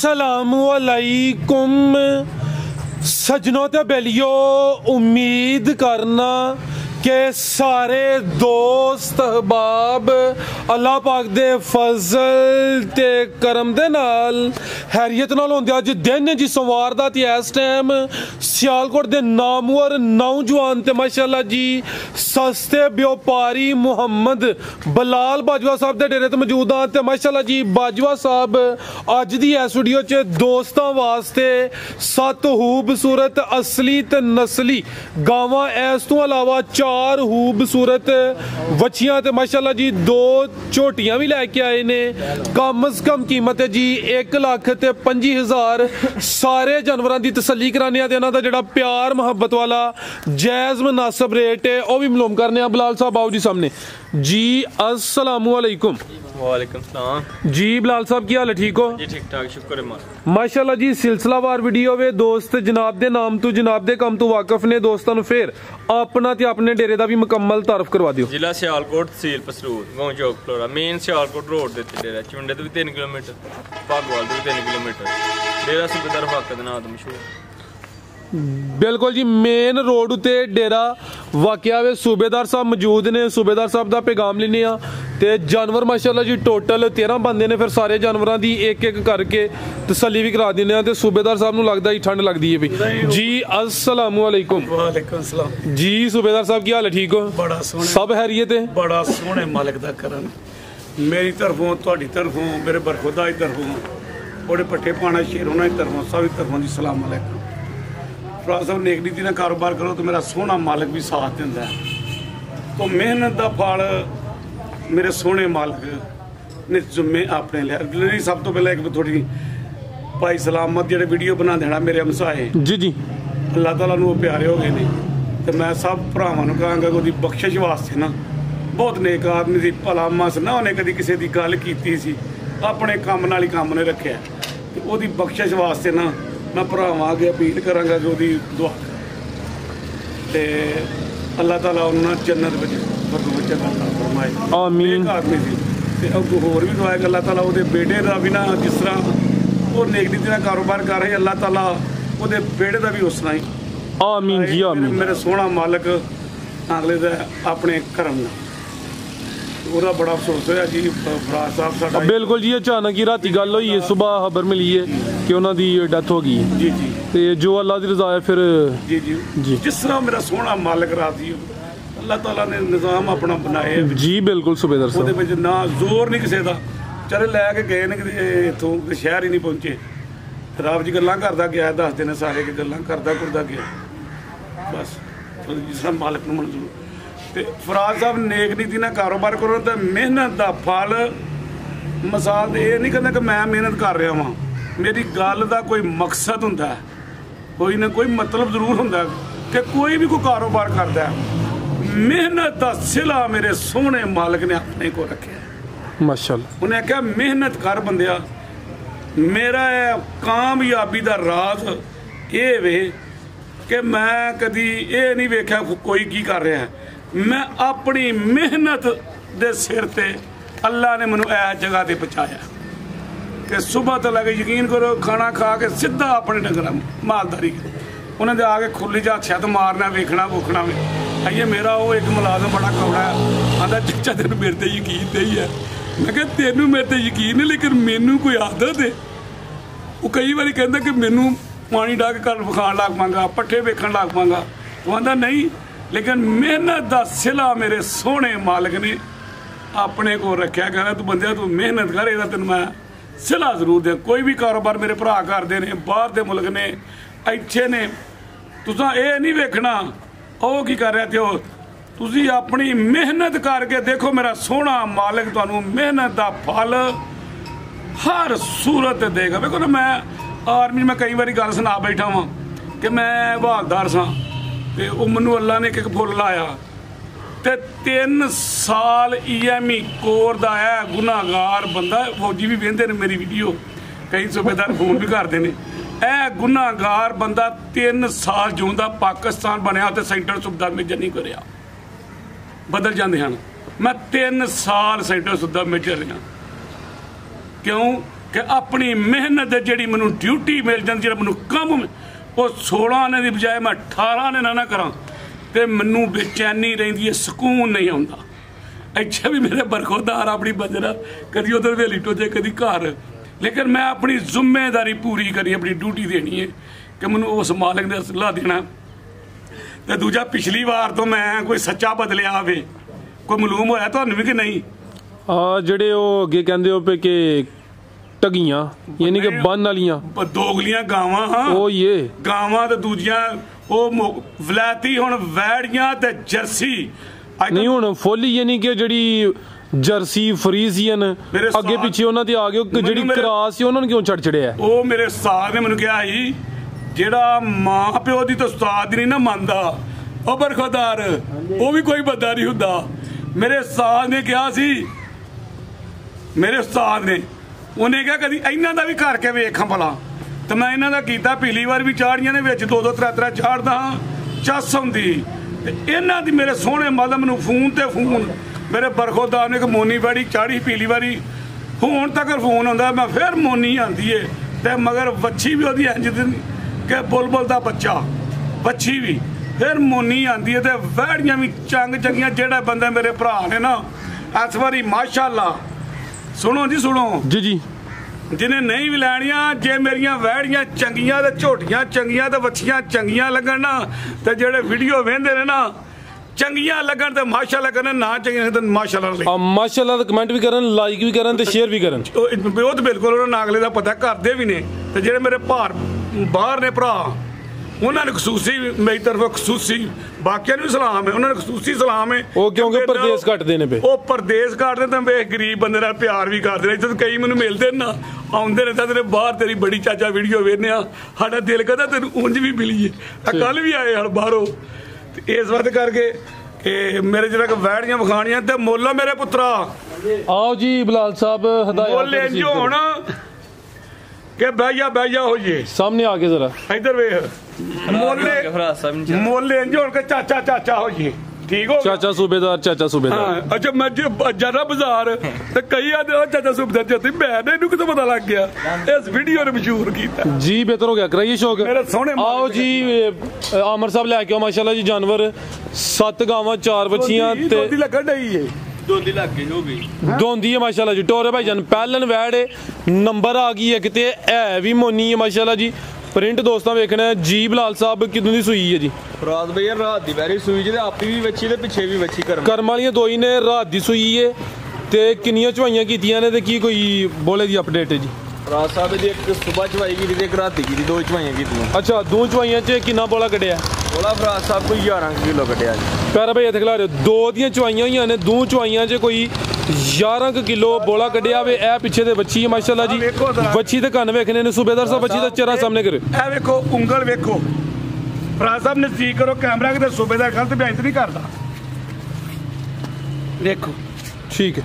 अस्सलामुअलैकुम सजनों ते बेलियो, उम्मीद करना के सारे दोस्त अहबाब अल्लाह पाक दे फजल ते करम दे नाल हैरियत नाल होंदे। अज दिन जी सोमवार दा ते इस टाइम सियालकोट दे नामवर नौजवान ते माशाअल्लाह जी सस्ते व्यापारी मुहम्मद बलाल बाजवा साहब दे डेरे ते मौजूद हां। ते माशाअल्लाह जी बाजवा साहब अज दी इस वीडियो च दोस्तां वास्ते 7 खूबसूरत असली ते नस्ली गावां, इस तो अलावा 4 खूबसूरत वछियां ते माशाअल्लाह जी 2 झोटियां भी लैके आए ने। कम से कम कीमत है जी 1,25,000। सारे जानवरों की तसल्ली कराने आ, इन्हां दा जिहड़ा प्यार मुहब्बत वाला जायज़ मुनासिब रेट है वह भी मालूम करने आ। बिलाल साहब आओ जी सामने जी। अस्सलामुअलैकुम। वालेकुम सलाम जी बिलाल साहब की हाल है, ठीक हो जी? ठीक ठाक, शुक्र है माशाअल्लाह जी। सिलसिलावार वीडियो वे दोस्त जनाब दे नाम तो जनाब दे कम तो वाकफ ने दोस्तों फिर अपना ते अपने डेरे दा भी मुकम्मल तारफ करवा दियो। जिला सियालकोट, तहसील पसरूर, गांव चौक फ्लोरा, मेन सियालकोट रोड दे उत्ते डेरा। चुंडे तो भी 3 किलोमीटर, भागवाल तो भी 3 किलोमीटर। डेरा सूबेदार फाका दे नाम तो मशहूर। बिल्कुल जी, मेन रोड उत्ते डेरा वाकया वे। सूबेदार साहब मौजूद ने, सूबेदार साहब दा पैगाम लेने आ। ते जानवर माशाअल्लाह जी टोटल 13 बंदे ने। फिर सारे जानवरों की एक एक करके तसल्ली भी करा देने। ते सूबेदार साहब नूं लगदा ही ठंड लगदी है भी जी। अस्सलामुअलैकुम। वालेकुम सलाम जी। सूबेदार साहब की हाल है, ठीक हो? बड़ा सोहने, सब हैरियत है? बड़ा सोहने मालिक दा करम। मेरी तरफों, तुहाडी तरफों, मेरे बरखुदा की तरफों, बड़े पट्ठे पाना शेर होना की तरफों, सभी तरफों जी सलाम अलैकुम। भरा साहब नेक नीति ना कारोबार करो तो मेरा सोहना मालिक भी साथ दिंदा है। तो मेहनत का फल मेरे सोहने मालिक ने जुम्मे अपने लिया। सब तो पहले एक थोड़ी भाई सलामत जेडे वीडियो बना देना मेरे हमसाए जी जी अल्लाह ताला नूं प्यारे हो गए ने। तो मैं सब भरावां नूं कहांगा कि ओहदी बख्शिश वास्ते ना, बहुत नेक आदमी सी, भला मस ना उन्हें कभी किसी की गल कीती सी, अपने काम नाल ही काम ने रखिया। तो ओहदी बख्शिश वास्ते ना मैं भरावां अगे अपील करांगा कि ओहदी दुआ ते अल्लाह ताला उन्होंने जन्नत विच फरदौस अता फरमाए। आमीन। आदमी सी ते अगों होर भी दुआ है कि अल्लाह ताला ओहदे बेटे दा भी ना, जिस तरह वो नेक नीति नाल कारोबार कर रहे, अल्लाह ताला ओहदे बेटे दा भी उस तरह ही आमीन जी आमीन। मेरे सोहना मालिक अगले दे अपने करम नाल। ਉਹਦਾ बड़ा अफसोस होया जी फराज साहब साडा। बिल्कुल जी, अचानक ही राती गल हुई है, सुबह खबर मिली है कि उन्होंने डेथ हो गई। जी जी। ते जो अल्लाह की रजा है फिर जी जी जी। जिस तरह मेरा सोहना मालिक राजी हो, अल्लाह ताला ने निज़ाम अपना बनाए जी। बिल्कुल सूबेदार साहब, ਉਹਦੇ ਵਿੱਚ ਨਾ ਜ਼ੋਰ ਨਹੀਂ ਕਿਸੇ ਦਾ। ਚਲੇ ਲੈ ਕੇ ਗਏ ਨੇ ਇੱਥੋਂ ਸ਼ਹਿਰ ਹੀ ਨਹੀਂ ਪਹੁੰਚੇ। ਰਾਬ ਜੀ ਗੱਲਾਂ ਕਰਦਾ ਗਿਆ, ਦੱਸਦੇ ਨੇ ਸਾਰੇ ਕਿ ਗੱਲਾਂ ਕਰਦਾ ਗਿਆ ਬਸ ਜਿਸ ਤਰ੍ਹਾਂ ਮਾਲਕ ਨੂੰ ਮਨਜ਼ੂਰ। ਤੇ ਫਰਾਜ਼ ਸਾਹਿਬ ਨੇਕ ਨੀਤੀ ਨਾਲ ਕਾਰੋਬਾਰ ਕਰੋ ਤਾਂ ਮਿਹਨਤ ਦਾ ਫਲ ਮਿਸਾਲ ਇਹ ਨਹੀਂ ਕਹਿੰਦਾ ਕਿ ਮੈਂ ਮਿਹਨਤ ਕਰ ਰਿਹਾ ਵਾਂ। ਮੇਰੀ ਗੱਲ ਦਾ ਕੋਈ ਮਕਸਦ ਹੁੰਦਾ, ਕੋਈ ਨਾ ਕੋਈ ਮਤਲਬ ਜ਼ਰੂਰ ਹੁੰਦਾ ਕਿ ਕੋਈ ਵੀ ਕੋਈ ਕਾਰੋਬਾਰ ਕਰਦਾ। ਮਿਹਨਤ ਦਾ ਸਿਲਾ ਮੇਰੇ ਸੋਹਣੇ ਮਾਲਕ ਨੇ ਆਪਣੇ ਕੋਲ ਰੱਖਿਆ माशाअल्लाह। उन्हें क्या मेहनत कर बंदिया। मेरा कामयाबी का राज ये वे कि मैं कदी ये नहीं वेख्या कोई की कर रहा है। मैं अपनी मेहनत दे सिर ते अल्लाह ने मैनू इस जगह ते पहुँचाया कि सुबह तो लगे यकीन करो खाना खा के सीधा अपने डंगर मालदारी उन्हें आके खुली जा छत मारना वेखना वूखना में। आइए मेरा वो एक मुलाजम बड़ा कौड़ा आंदा चचा तेन मेरे ते यकीन नहीं है। मैं क्या तेनू मेरे ते यकीन है लेकिन मैनू कोई आदत है। वो कई बार कहता कि मैनू पानी डाह के घर विखाण लग पांगा, पट्ठे वेखण लग पांगा। वो आंदा नहीं, लेकिन मेहनत का सिला मेरे सोहने मालिक ने अपने को रखा। कहना तू बंदिया तू मेहनत कर, ਇਹਦਾ ਤੈਨੂੰ मैं सिला जरूर दे। कोई भी कारोबार मेरे भरा करते हैं, बाहर के मुल्क ने, ਇੱਥੇ ने, तुसां ये नहीं वेखना ਉਹ की कर रहा थे। तुसी अपनी मेहनत करके देखो मेरा सोहना मालिक तुहानू मेहनत का फल हर सूरत देगा। देखो ना मैं आर्मी में कई बार गल सुना बैठा वां कि मैं बहादुर सां ते वो मैनू अल्लाह ने एक फुल लाया ते 3 साल EME कोर दा है गुनाहगार बंदा। फौजी भी वेंदे ने मेरी वीडियो, कई सूबेदार फोन भी करते हैं। ए गुनाहगार बंदा 3 साल जिउंदा पाकिस्तान बनया ते सेंटर सुबेदार मेजर नहीं करया। बदल जाते हैं। मैं 3 साल सेंटर सुबेदार मेजर रहा। क्यों कि अपनी मेहनत है जी मैं ड्यूटी मिल जाती जो मैं कम वो 16 आने की बजाय मैं 18 आने ना करा तो मैनू बेचैनी रही है, सुकून नहीं आता। इच्छा भी मेरे बरखोदार अपनी बजरा कभी उधर हवेली टोजे कभी घर, लेकिन मैं अपनी जिम्मेदारी पूरी करी, अपनी ड्यूटी देनी है कि मैं उस मालिक ने सलाह देना। तो दूजा पिछली बार तो मैं कोई सच्चा बदलिया आवे कोई मालूम होया तुहानू भी कि नहीं? ਜਿਹੜੇ ਉਹ ਅੱਗੇ ਕਹਿੰਦੇ ਹੋ ਪਏ ਕਿ ਟਗੀਆਂ ਯਾਨੀ ਕਿ ਬੰਨ ਵਾਲੀਆਂ ਦੋਗਲੀਆਂ ਗਾਵਾਂ ਉਹ ਇਹ ਗਾਵਾਂ ਤੇ ਦੂਜੀਆਂ ਉਹ ਵਲੈਤੀ ਹੁਣ ਵੈੜੀਆਂ ਤੇ ਜਰਸੀ ਨਹੀਂ ਹੁਣ ਫੁੱਲ ਯਾਨੀ ਕਿ ਜਿਹੜੀ ਜਰਸੀ ਫਰੀਜ਼ੀਅਨ ਅੱਗੇ ਪਿੱਛੇ ਉਹਨਾਂ ਤੇ ਆ ਗਏ ਜਿਹੜੀ ਕਰਾਸ ਸੀ ਉਹਨਾਂ ਨੂੰ ਕਿਉਂ ਛੱਡ ਛੜਿਆ? ਉਹ ਮੇਰੇ ਉਸਤਾਦ ਨੇ ਮੈਨੂੰ ਕਿਹਾ ਸੀ ਜਿਹੜਾ ਮਾਂ ਪਿਓ ਦੀ ਤਾਂ ਉਸਤਾਦ ਨਹੀਂ ਨਾ ਮੰਨਦਾ ਉਹ ਬਰਖੁਦਾਰ ਉਹ ਵੀ ਕੋਈ ਬੰਦਾ ਨਹੀਂ ਹੁੰਦਾ। ਮੇਰੇ ਉਸਤਾਦ ਨੇ ਕਿਹਾ ਸੀ, ਮੇਰੇ ਉਸਤਾਦ ਨੇ ਉਹਨੇ ਕਿਹਾ ਕਦੀ ਇਹਨਾਂ ਦਾ ਵੀ ਕਰਕੇ ਵੇਖਾਂ ਭਲਾ। ਤੇ ਮੈਂ ਇਹਨਾਂ ਦਾ ਕੀਤਾ, ਪਿਛਲੀ ਵਾਰ ਵੀ ਚਾੜੀਆਂ ਦੇ ਵਿੱਚ 2-2 3-3 ਚਾੜਦਾ ਹਾਂ, ਚੱਸ ਹੁੰਦੀ। ਤੇ ਇਹਨਾਂ ਦੀ ਮੇਰੇ ਸੋਹਣੇ ਮਲਮ ਨੂੰ ਫੋਨ ਤੇ ਫੋਨ ਮੇਰੇ ਬਰਖੁਦਾਰ ਨੇ ਇੱਕ ਮੋਨੀ ਬੜੀ ਚਾੜੀ ਪਿਛਲੀ ਵਾਰੀ, ਹੁਣ ਤੱਕ ਫੋਨ ਹੁੰਦਾ ਮੈਂ ਫਿਰ ਮੋਨੀ ਆਂਦੀ ਏ ਤੇ ਮਗਰ ਵੱਛੀ ਵੀ ਉਹਦੀ ਇੰਜ ਕਿ ਬੁਲਬੁਲ ਦਾ ਬੱਚਾ ਵੱਛੀ ਵੀ ਫਿਰ ਮੋਨੀ ਆਂਦੀ ਹੈ ਤੇ ਵਹਿੜੀਆਂ ਵੀ ਚੰਗ ਚੰਗੀਆਂ। ਜਿਹੜੇ ਬੰਦੇ ਮੇਰੇ ਭਰਾ ਨੇ ਨਾ ਇਸ ਵਾਰੀ ਮਾਸ਼ਾਅੱਲਾ ਸੁਣੋ ਜੀ ਸੁਣੋ ਜੀ ਜੀ ਜਿਹਨੇ ਨਹੀਂ ਵੀ ਲੈਣੀਆਂ, ਜੇ ਮੇਰੀਆਂ ਵਹਿੜੀਆਂ ਚੰਗੀਆਂ ਤੇ ਝੋਟੀਆਂ ਚੰਗੀਆਂ ਤੇ ਵੱਛੀਆਂ ਚੰਗੀਆਂ ਲੱਗਣ ਨਾ ਤੇ ਜਿਹੜੇ ਵੀਡੀਓ ਵੇਖਦੇ ਨੇ ਨਾ ਚੰਗੀਆਂ ਲੱਗਣ ਤੇ ਮਾਸ਼ਾਅੱਲਾ ਕਰਨ, ਨਾ ਚੰਗੀਆਂ ਤੇ ਮਾਸ਼ਾਅੱਲਾ ਮਾਸ਼ਾਅੱਲਾ ਦਾ ਕਮੈਂਟ ਵੀ ਕਰਨ, ਲਾਈਕ ਵੀ ਕਰਨ ਤੇ ਸ਼ੇਅਰ ਵੀ ਕਰਨ। ਉਹ ਤਾਂ ਬਿਲਕੁਲ ਉਹਨਾਂ ਨਾਗਲੇ ਦਾ ਪਤਾ ਕਰਦੇ ਵੀ ਨੇ। ਤੇ ਜਿਹੜੇ ਮੇਰੇ ਬਾਹਰ ਨੇ ਭਰਾ ਉਹਨਾਂ ਨੂੰ ਖਸੂਸੀ ਮੇਰੀ ਤਰਫੋਂ ਖਸੂਸੀ ਬਾਕੀਆਂ ਨੂੰ ਸਲਾਮ ਹੈ, ਉਹਨਾਂ ਨੂੰ ਖਸੂਸੀ ਸਲਾਮ ਹੈ। ਉਹ ਕਿਉਂਕਿ ਪਰਦੇਸ ਘਟਦੇ ਨੇ ਪਏ, ਉਹ ਪਰਦੇਸ ਘਟਦੇ ਤਾਂ ਵੇਖ ਗਰੀਬ ਬੰਦੇ ਨਾਲ ਪਿਆਰ ਵੀ ਕਰਦੇ ਨੇ। ਇੱਥੇ ਕਈ ਮੈਨੂੰ ਮਿਲਦੇ ਨਾ ਆਉਂਦੇ ਨੇ ਤਾਂ ਤੇਰੇ ਬਾਹਰ ਤੇਰੀ ਬੜੀ ਚਾਚਾ ਵੀਡੀਓ ਵੇਖਦੇ ਆ, ਸਾਡਾ ਦਿਲ ਕਰਦਾ ਤੈਨੂੰ ਉਂਝ ਵੀ ਮਿਲੀਏ। ਕੱਲ ਵੀ ਆਏ ਹਣ ਬਾਹਰੋਂ। ਇਸ ਵਕਤ ਕਰਕੇ ਇਹ ਮੇਰੇ ਜਿਹੜਾ ਵੈੜੀਆਂ ਵਿਖਾਣੀਆਂ ਤੇ ਮੁੱਲ ਮੇਰੇ ਪੁੱਤਰਾ ਆਓ ਜੀ ਬਲਾਲ ਸਾਹਿਬ ਹਦਾਇਤ ਮੁੱਲ ਇੰਝ ਹੋਣ ਕਿ ਬਹਿ ਹੋਈਏ ਸਾਹਮਣੇ ਆ ਕੇ ਜ਼ਰਾ ਇੱਧਰ ਵੇਖ ਮੁੱਲ ਇੰਝ ਹੋਣ ਕਿ ਚਾਚਾ ਹੋਈਏ। ਠੀਕ ਹੋ ਚਾਚਾ ਸੂਬੇਦਾਰ ਅੱਛਾ ਮੈਂ ਜਰਾ ਬਾਜ਼ਾਰ ਤੇ ਕਈ ਆਦੇ ਚਾਚਾ ਸੂਬੇਦਾਰ ਜੱਤੀ ਮੈਂ ਇਹਨੂੰ ਕਿਦੋਂ ਪਤਾ ਲੱਗ ਗਿਆ ਇਸ ਵੀਡੀਓ ਨੇ ਮਸ਼ਹੂਰ ਕੀਤਾ ਜੀ। ਬਿਹਤਰ ਹੋ ਗਿਆ ਕਰਾਈਏ ਸ਼ੌਕ। ਮੇਰੇ ਸੋਹਣੇ ਆਓ ਜੀ ਆਮਰ ਸਾਹਿਬ ਲੈ ਕੇ ਆਓ ਮਾਸ਼ਾਅੱਲਾ ਜੀ ਜਾਨਵਰ 7 ਗਾਵਾਂ 4 ਬੱਚੀਆਂ ਤੇ ਦੋਦੀ ਲੱਗਣ ਡਈ ਏ ਦੋਦੀ ਲੱਗ ਗਈ ਹੋ ਗਈ ਦੋਂਦੀ ਹੈ ਮਾਸ਼ਾਅੱਲਾ ਜੀ। ਟੋਰੇ ਭਾਈ ਜਾਨ ਪਹਿਲਨ ਵੈੜ ਨੰਬਰ ਆ ਗਈ ਹੈ ਕਿਤੇ ਹੈ ਵੀ ਮੋਨੀ ਹੈ ਮਾਸ਼ਾਅੱਲਾ ਜੀ। ਪ੍ਰਿੰਟ ਦੋਸਤਾਂ ਵੇਖਣਾ ਜੀ। ਬਲਾਲ ਸਾਹਿਬ ਕਿਦੋਂ ਦੀ ਸੂਈ ਹੈ ਜੀ? ਰਾਤ ਬਈ ਰਾਤ ਦੀ ਵੈਰੀ ਸੂਈ ਜਿਹਦੇ ਆਪੀ ਵੀ ਵੱਛੀ ਤੇ ਪਿੱਛੇ ਵੀ ਵੱਛੀ ਕਰਮ ਵਾਲੀਆਂ ਦੋ ਹੀ ਨੇ। ਰਾਤ ਦੀ ਸੂਈ ਹੈ ਤੇ ਕਿੰਨੀਆਂ ਚਵਾਈਆਂ ਕੀਤੀਆਂ ਨੇ ਤੇ ਕੀ ਕੋਈ ਬੋਲੇ ਦੀ ਅਪਡੇਟ ਹੈ ਜੀ? ਰਾਤ ਸਾਹਿਬ ਦੀ ਇੱਕ ਸਵੇਰ ਚਵਾਈ ਕੀਤੀ ਤੇ ਇੱਕ ਰਾਤ ਦੀ ਕੀਤੀ, 2 ਚਵਾਈਆਂ ਕੀਤੀਆਂ। ਅੱਛਾ 2 ਚਵਾਈਆਂ 'ਚ ਕਿੰਨਾ ਬੋਲਾ ਕੱਢਿਆ? ਬੋਲਾ ਫਰਾਜ਼ ਸਾਹਿਬ ਕੋਈ 11 ਕਿਲੋ ਕੱਢਿਆ ਜੀ। ਪਿਆਰਾ ਭਾਈ ਇੱਥੇ ਖਿਲਾ ਰਹੇ 2 ਦੀਆਂ ਚਵਾਈਆਂ ਹੋਈਆਂ ਨੇ, 2 ਚਵਾਈਆਂ 'ਚ ਕੋਈ 11 ਕਿਲੋ ਬੋਲਾ ਕੱਢਿਆ ਵੇ। ਇਹ ਪਿੱਛੇ ਦੇ ਬੱਚੀ ਹੈ ਮਾਸ਼ਾਅੱਲਾ ਜੀ। ਬੱਚੀ ਦੇ ਕੰਨ ਵੇਖਣੇ ਨੇ ਸੂਬੇਦਾਰ ਸਾਹਿਬ, ਬੱਚੀ ਦਾ ਚਿਹਰਾ ਸਾਹਮਣੇ ਕਰੋ। ਇਹ ਵੇਖੋ ਉਂਗਲ ਵੇਖੋ ਫਰਾਜ਼ ਸਾਹਿਬ ਨਜ਼ਦੀਕ ਕਰੋ ਕੈਮਰਾ ਕਿਤੇ ਸੂਬੇਦਾਰ ਗਲਤ ਬਿਆਨ ਨਹੀਂ ਕਰਦਾ। ਦੇਖੋ ਠੀਕ ਹੈ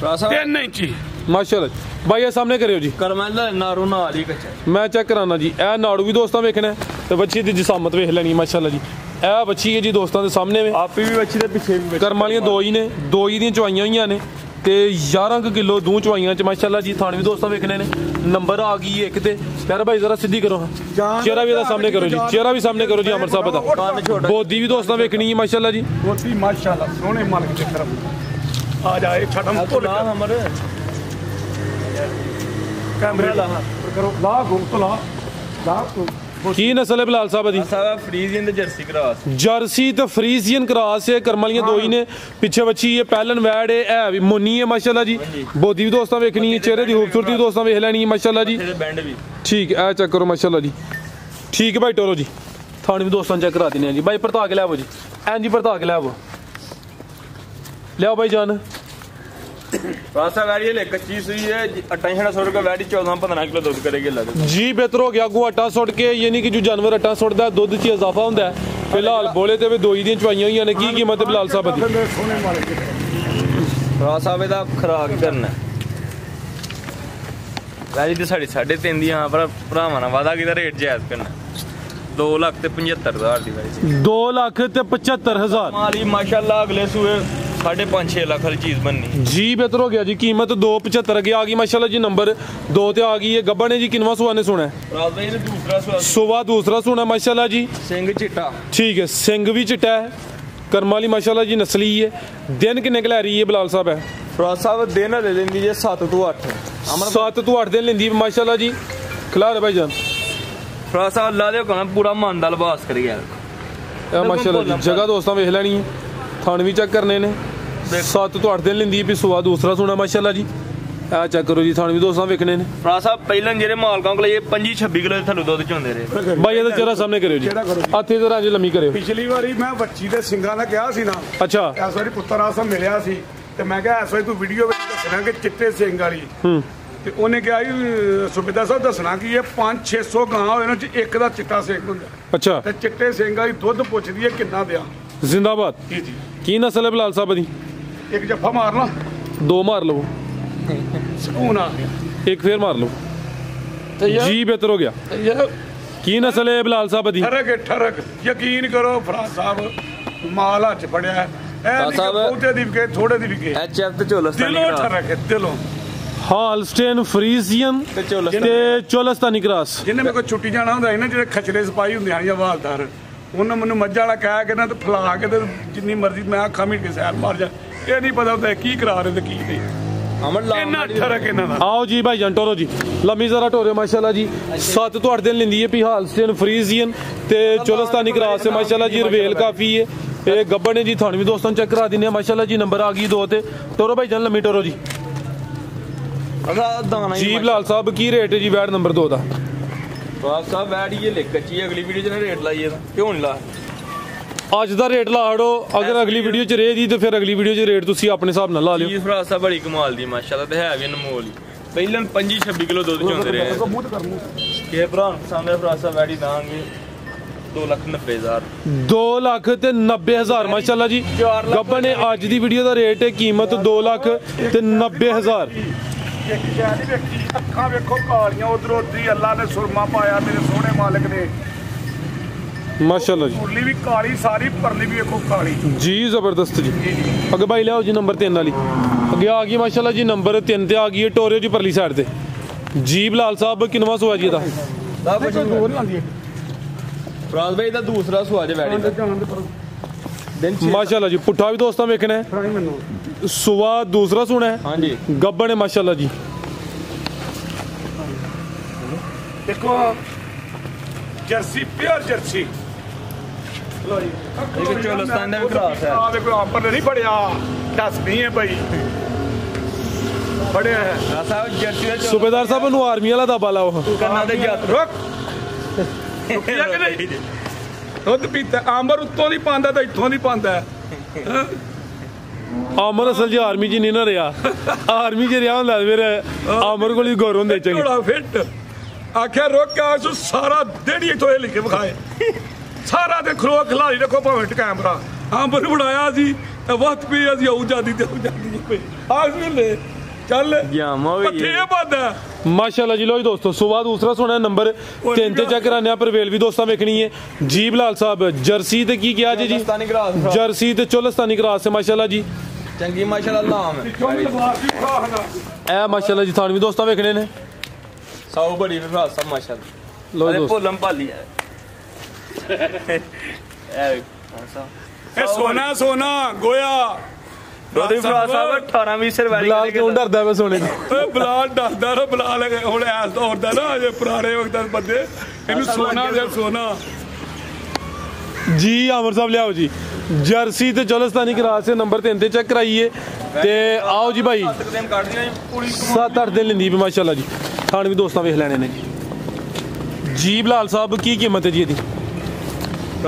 ਫਰਾਜ਼ ਸਾਹਿਬ 3 ਇੰਚੀ ਮਾਸ਼ਾਅੱਲਾ ਭਾਈ ਇਹ ਸਾਹਮਣੇ ਕਰਿਓ ਜੀ। ਕਰਮਲ ਦਾ ਨਾਰੂ ਨਾਲ ਹੀ ਕੱਚਾ ਮੈਂ ਚੈੱਕ ਕਰਾਨਾ ਜੀ। ਇਹ ਨਾੜੂ ਵੀ ਦੋਸਤਾਂ ਵੇਖਣਾ ਤੇ ਬੱਚੀ ਦੀ ਜਿਸਾਮਤ ਵੇਖ ਲੈਣੀ ਮਾਸ਼ਾਅੱਲਾ ਜੀ। ਇਹ ਬੱਚੀ ਹੈ ਜੀ ਦੋਸਤਾਂ ਦੇ ਸਾਹਮਣੇ ਵੇ। ਆਪੀ ਵੀ ਵੱਛੀ ਤੇ ਪਿੱਛੇ ਵੀ ਕਰਮ ਵਾਲੀਆਂ 2 ਹੀ ਨੇ, 2 ਹੀ ਦੀਆਂ ਚਵਾਈਆਂ ਹੋਈਆਂ ਨੇ ਤੇ 11 ਕਿਲੋ 2 ਚਵਾਈਆਂ 'ਚ ਮਾਸ਼ਾਅੱਲਾ ਜੀ। ਥਾਣ ਵੀ ਦੋਸਤਾਂ ਵੇਖਣੇ ਨੇ। ਨੰਬਰ ਆ ਗਈ ਇੱਕ ਤੇ ਪਿਆਰਾ ਭਾਈ ਜ਼ਰਾ ਸਿੱਧੀ ਕਰੋ, ਚਿਹਰਾ ਵੀ ਇਹਦਾ ਸਾਹਮਣੇ ਕਰੋ ਜੀ। ਚਿਹਰਾ ਵੀ ਸਾਹਮਣੇ ਕਰੋ ਜੀ ਅਮਰ ਸਾਹਿਬ ਦਾ। ਬੋਦੀ ਵੀ ਦੋਸਤਾਂ ਵੇਖਣੀ ਹੈ ਮਾਸ਼ਾਅੱਲਾ ਜੀ। ਬੋਦੀ ਮਾਸ਼ਾਅੱਲਾ ਸੋਹਣੇ ਮਾਲਕ ਦੇ ਕਰਮ ਆ ਜਾ ਇਹ ਛੜਮ ਭੁੱਲ ਅਮਰ ਕੈਮਰੇ ਲਾ ਕਰੋ ਲਾ ਗੁੰਮ ਤੋਂ ਲਾ ਕੀ ਨਸਲ ਹੈ ਬਲਾਲ ਸਾਹਿਬ ਦੀ? ਸਾਰਾ ਫਰੀਜ਼ੀਅਨ ਤੇ ਜਰਸੀ ਕਰਾਸ, ਜਰਸੀ ਤੇ ਫਰੀਜ਼ੀਅਨ ਕਰਾਸ ਹੈ। ਕਰਮ ਵਾਲੀਆਂ 2 ਹੀ ਨੇ। ਪਿੱਛੇ ਬੱਚੀ ਹੈ ਪਹਿਲਨ ਵੈੜ ਹੈ। ਇਹ ਵੀ ਮੋਨੀ ਹੈ ਮਾਸ਼ਾਅੱਲਾ ਜੀ। ਬੋਦੀ ਵੀ ਦੋਸਤਾਂ ਵੇਖਣੀ ਹੈ, ਚਿਹਰੇ ਦੀ ਖੂਬਸੂਰਤੀ ਦੋਸਤਾਂ ਵੇਖ ਲੈਣੀ ਹੈ ਮਾਸ਼ਾਅੱਲਾ ਜੀ। ਬੈਂਡ ਵੀ ਠੀਕ ਹੈ, ਇਹ ਚੈੱਕ ਕਰੋ ਮਾਸ਼ਾਅੱਲਾ ਜੀ। ਠੀਕ ਹੈ ਭਾਈ ਟੋਰੋ ਜੀ। ਥਾਣ ਵੀ ਦੋਸਤਾਂ ਚੈੱਕ ਕਰਾ ਦਿੰਦੇ ਆ ਜੀ। ਭਾਈ ਪਰਤਾ ਕੇ ਲੈ ਆਵੋ ਜੀ, ਐਂ ਜੀ ਪਰਤਾ ਕੇ ਲੈ ਆਵੋ, ਲਿਆਓ ਭਾਈ ਜਾਨ। ਰਾਸਾ ਵੈੜੀ ਲੈ ਕੱਚੀ ਸੂਈ ਹੈ 2800 ਰੁਪਏ ਵੈੜੀ 14-15 ਕਿਲੋ ਦੁੱਧ ਕਰੇਗੀ ਲੱਗ ਜੀ। ਬਿਹਤਰ ਹੋ ਗਿਆ ਅੱਗੋਂ ਆਟਾ ਸੁੱਟ ਕੇ, ਯਾਨੀ ਕਿ ਜੋ ਜਾਨਵਰ ਆਟਾ ਸੁੱਟਦਾ ਦੁੱਧ 'ਚ ਇਜ਼ਾਫਾ ਹੁੰਦਾ ਹੈ। ਫਿਲਹਾਲ ਬੋਲੇ ਤੇ ਵੀ 2 ਹੀ ਦੀਆਂ ਚਵਾਈਆਂ ਹੋਈਆਂ ਨੇ। ਕੀ ਕੀਮਤ ਹੈ ਬਲਾਲ ਸਾਹਿਬ ਦੀ? ਰਾਸਾ ਵੇ ਦਾ ਖਰਾਕ ਕਰਨਾ ਵੈੜੀ ਤੇ ਸਾਡੀ 3.5 ਦੀ। ਹਾਂ ਪਰ ਭਰਾਵਾਂ ਨਾਲ ਵਾਦਾ ਕੀਤਾ ਰੇਟ ਜਾਇਜ਼ ਕਰਨਾ। 2,75,000 ਦੀ ਵੈੜੀ 2,75,000 ਮਾਲੀ ਮਾਸ਼ਾਅੱਲਾ। ਅਗਲੇ ਸੂਏ 5.5-6 ਲੱਖ ਵਾਲੀ ਚੀਜ਼ बननी जी बेहतर हो गया जी। कीमत 2.75 अगे आ गई माशाल्लाह जी। नंबर 2 ते आ गई है। गब्बा ने जी किनवा सुआ ने सुना है? रात भाई ने दूसरा सुआ दूसरा सुना माशाल्लाह जी। सिंह चिट्टा ठीक है, सिंग भी चिट्टा है, करम वाली माशाल्लाह जी नस्ली है। दिन किन्ने क लै रही है बिलाल साहब है? फराज साहब दिन ले लेंदी जे 7 ਤੋਂ 8 7 ਤੋਂ 8 दिन लेंदी माशाल्लाह जी। खिला रहे भाईजान फराज साहब अल्लाह दे हुक्म पूरा मन दा लिबास करी गया माशाल्लाह जी। जगह दोस्तों वेख लैनी है, थान भी चेक करने ने। 7 ਤੋਂ 8 दिन लेंदी है। सुआ दूसरा सुना माशाल्लाह जी। आ चेक करो जी, थान भी दोस्तों वेखने ने। फराज साहब पहले जेरे मालकां कोल 25-26 किलो दे थल्लों दुੱਧ ਚੋਂਦੇ ਰਹੇ भाई ਇਹਦਾ ਚਿਹਰਾ ਸਾਹਮਣੇ ਕਰਿਓ ਜੀ, ਹੱਥ ਇਧਰ ਅੱਜ ਲੰਮੀ ਕਰਿਓ। ਪਿਛਲੀ ਵਾਰੀ ਮੈਂ ਬੱਚੀ ਦੇ ਸਿੰਘਾਂ ਦਾ ਕਿਹਾ ਸੀ ਨਾ, ਅੱਛਾ ਇਸ ਵਾਰੀ ਪੁੱਤਰ ਆਸਾ ਮਿਲਿਆ ਸੀ ਤੇ ਮੈਂ ਕਿਹਾ ਇਸ ਵਾਰੀ ਤੂੰ ਵੀਡੀਓ ਵਿੱਚ ਦੱਸਣਾ ਕਿ ਚਿੱਟੇ ਸਿੰਘ ਵਾਲੀ। ਤੇ ਉਹਨੇ ਕਿਹਾ ਸੁਬੇਦਾਰ ਸਾਹਿਬ ਦੱਸਣਾ ਕਿ ਇਹ 500-600 ਗਾਂ ਹੋਏ ਇਹਨਾਂ ਚ ਇੱਕ ਦਾ ਚਿੱਟਾ ਸਿੰਘ ਹੁੰਦਾ। ਅੱਛਾ ਤੇ ਚਿੱਟੇ ਸਿੰਘ ਵਾਲੀ ਦੁੱਧ ਪੁੱਛਦੀ ਹੈ ਕਿੰਨਾ ਦਿਆਂ। ਜ਼ਿੰਦਾਬਾਦ ਜੀ ਜੀ। ਕੀ ਨਸਲ ਹੈ ਬਿਲਾਲ ਸਾਹਿਬ ਦੀ? ਇੱਕ ਜੱਫਾ ਮਾਰ ਲਾ, 2 ਮਾਰ ਲਵੋ, ਸਕੂਨ ਆ ਗਿਆ। ਇੱਕ ਫੇਰ ਮਾਰ ਲਓ ਜੀ। ਬਿਹਤਰ ਹੋ ਗਿਆ। ਕੀ ਨਸਲ ਹੈ ਬਿਲਾਲ ਸਾਹਿਬ ਦੀ? ਠਰਕ ਯਕੀਨ ਕਰੋ ਫਰਾਜ਼ ਸਾਹਿਬ, ਮਾਲ ਹੱਥ ਫੜਿਆ ਹੈ। ਇਹ ਬਹੁਤੇ ਦੀ ਵਿਕੇ, ਥੋੜੇ ਦੀ ਵਿਕੇ। ਐਚਐਫ ਤੇ ਚੋਲਸਤਾਨੀ ਦਿਲੋਂ ਠਰਕ ਹੈ, ਦਿਲੋਂ। ਹਾਲਸਟੇਨ ਫਰੀਜ਼ੀਅਨ ਤੇ ਚੋਲਸਤਾਨੀ ਕ੍ਰਾਸ। ਜਿਹਨੇ ਮੇਰੇ ਕੋਲ ਛੁੱਟੀ ਜਾਣਾ ਹੁੰਦਾ ਸੀ ਨਾ, ਜਿਹੜੇ ਖਚਰੇ ਸਿਪਾਹੀ ਹੁੰਦੇ ਹਨ ਜਾਂ ਹਵਾਲਦਾਰ, ਉਹਨਾਂ ਮੈਨੂੰ ਮੱਝਾਂ ਵਾਲਾ ਕਹਿ ਕੇ ਨਾ ਤੇ ਫਲਾ ਕੇ ਤੇ ਜਿੰਨੀ ਮਰਜ਼ੀ ਮੈਂ ਅੱਖਾਂ ਮੀਟ ਕੇ ਸੈਰ ਮਾਰ ਜਾ। ਇਹ ਨਹੀਂ ਪਤਾ ਹੁੰਦਾ ਕੀ ਕਰਾ ਰਹੇ ਤੇ ਕੀ ਨਹੀਂ। आओ जी भाई जान टोरो जी, लम्मी जरा टोरो माशाल्लाह जी। 7 ਤੋਂ 8 दिन लेंदी है। पी हालस्टेन फ्रीजियन ते चोलस्तानी क्रास से माशाल्लाह जी। रवेल काफी है। ये गब्बर ने जी थान भी दोस्तों चेक करा देने माशाल्लाह जी। नंबर आ गई 2 ते। टोरो भाई जान लम्मी टोरो जी। जी बिलाल साहब की रेट है जी वैट नंबर 2 का? साहब वैट ये लिख कच्ची, अगली वीडियो च रेट लाइए क्यों नहीं ला? ਅੱਜ ਦਾ ਰੇਟ ਲਾ ਹੜੋ, ਅਗਰ ਅਗਲੀ ਵੀਡੀਓ ਚ ਰਹੇਗੀ ਤੇ ਫਿਰ ਅਗਲੀ ਵੀਡੀਓ ਚ ਰੇਟ ਤੁਸੀਂ ਆਪਣੇ ਹਿਸਾਬ ਨਾਲ ਲਾ ਲਿਓ। ਚੀਜ਼ ਫਰਾਜ਼ ਸਾਹਿਬ ਬੜੀ ਕਮਾਲ ਦੀ ਮਾਸ਼ਾਅੱਲਾ ਤੇ ਹੈ ਵੀ ਅਨਮੋਲ ਹੀ। ਪਹਿਲਾਂ 25-26 ਕਿਲੋ ਦੁੱਧ ਚੋਂਦੇ ਰਹੇ ਕਿ ਭਰਾ ਸਾਹਮਣੇ ਫਰਾਜ਼ ਸਾਹਿਬ ਵੈੜੀ ਦਾਂਗੇ 2,90,000 2,90,000 ਮਾਸ਼ਾਅੱਲਾ ਜੀ। ਗੱਬਰ ਨੇ ਅੱਜ ਦੀ ਵੀਡੀਓ ਦਾ ਰੇਟ ਹੈ, ਕੀਮਤ 2,90,000। ਇੱਕ ਸ਼ੈ ਨਹੀਂ ਵੇਖੀ, ਅੱਖਾਂ ਵੇਖੋ ਕਾਲੀਆਂ, ਉਧਰੋਂ ਉਧਰੀ ਅੱਲਾ ਨੇ ਸੁਰਮਾ ਪਾਇਆ ਮੇਰੇ ਸੋਹਣੇ ਮਾਲਕ ਨੇ माशाल्लाह जी। मुरली भी काली सारी, परली भी देखो काली जी जबरदस्त जी। अगे भाई लियाओ जी नंबर 3 वाली। अगे आ गई माशाल्लाह जी नंबर 3 ते आ गई है टोरियो जी परली साइड ते जी। बिलाल साहब किनवा सुआ जी दा? फराज भाई दा दूसरा सुआ जे वैड़ी दा माशाल्लाह जी। पुट्ठा भी दोस्तों वेखना है, सुआ दूसरा सुना है। हां जी। गब्बर ने माशाल्लाह जी देखो जर्सी, प्योर जर्सी। चोलस्तान ਦਾ ਵੀ ਕਰਾਸ ਹੈ। ਆ ਦੇਖੋ ਆਂਪਰ ਨਹੀਂ ਫੜਿਆ, ਦੱਸ ਨਹੀਂ ਹੈ ਭਾਈ ਫੜਿਆ ਹੈ। ਸਾਹਿਬ ਜਰਸੀ ਦਾ सूबेदार साहब ਨੂੰ ਆਰਮੀ ਵਾਲਾ ਦਾਬਾ ਲਾਓ। ਕੰਨਾਂ ਦੇ ਜੱਤ ਰੁਕ ਰੁਕਿਆ ਕਿ ਨਹੀਂ? ਦੁੱਧ ਪੀਤਾ ਆਂਬਰ ਉੱਤੋਂ ਨਹੀਂ ਪਾਉਂਦਾ ਤਾਂ ਇੱਥੋਂ ਨਹੀਂ ਪਾਉਂਦਾ। ਆਮਰ ਅਸਲ ਜੀ ਆਰਮੀ ਚ ਨਹੀਂ ਨਾ ਰਿਹਾ। ਆਰਮੀ ਚ ਰਿਹਾ ਹੁੰਦਾ ਫਿਰ ਆਮਰ ਕੋਲ ਹੀ ਗੌਰ ਹੁੰਦੇ ਚੰਗੇ। ਥੋੜਾ ਫਿੱਟ ਆਖਿਆ ਰੁਕ ਕੇ ਆਸੂ ਸਾਰਾ ਦੇੜੀ ਇੱਥੋਂ ਇਹ ਲਿਖ ਕੇ ਵਿਖਾਏ। ਸਾਰਾ ਦੇ ਖਲੋ ਖਿਲਾੜੀ ਰੱਖੋ ਭਾਵੇਂ ਕੈਮਰਾ। ਆਂਬਰ ਬਣਾਇਆ ਸੀ ਵਕਤ ਵੀ ਅਸੀਂ ਆਉ ਜਾਂਦੀ ਤੇ ਆਉ ਜਾਂਦੀ ਪਈ ਆਸ ਵੇਲੇ ਚੱਲ ਜਾਮਾ ਵੀ ਪੱਠੇ ਬੰਦਾ माशाल्लाह जी। लो जी दोस्तों सुबह दूसरा सुना नंबर 3 ते चेक कराने पर वेल भी दोस्तों वेखनी है जी। बिलाल साहब जर्सी ते की किया जी? जर्सी ते चोलस्तानी क्रास से माशाल्लाह जी चंगी माशाल्लाह नाम है। ए माशाल्लाह जी थान भी दोस्तों वेखने ने सौ बड़ी फराज साहब माशाल्लाह। लो अरे भोलम पाली है ਇਹ ਸੋਨਾ ਸੋਨਾ ਗੋਇਆ ਦੋਦੀ ਫਰਾਜ਼ ਸਾਹਿਬ 18-20 ਰੁਪਏ ਬਿਲਾਲ ਕਿਉਂ ਡਰਦਾ ਵੇ ਸੋਨੇ ਤੋਂ? ਓਏ ਬਿਲਾਲ ਡਰਦਾ ਨਾ, ਬਿਲਾਲ ਹੁਣ ਐਸ ਦੌਰ ਦਾ ਨਾ, ਅਜੇ ਪੁਰਾਣੇ ਵਕਤ ਦੇ ਬੰਦੇ ਇਹਨੂੰ ਸੋਨਾ ਜਾਂ ਸੋਨਾ जी। आमर साहब लियाओ जी जर्सी ते चोलस्तानी क्रास से नंबर 3 ते चेक कराइए ते आओ जी भाई। 7-8 दिन लेंदी माशाल्लाह जी। थान भी दोस्तों वेख लेने ने जी। बिलाल साहब की कीमत है जी ਇਹਦੀ?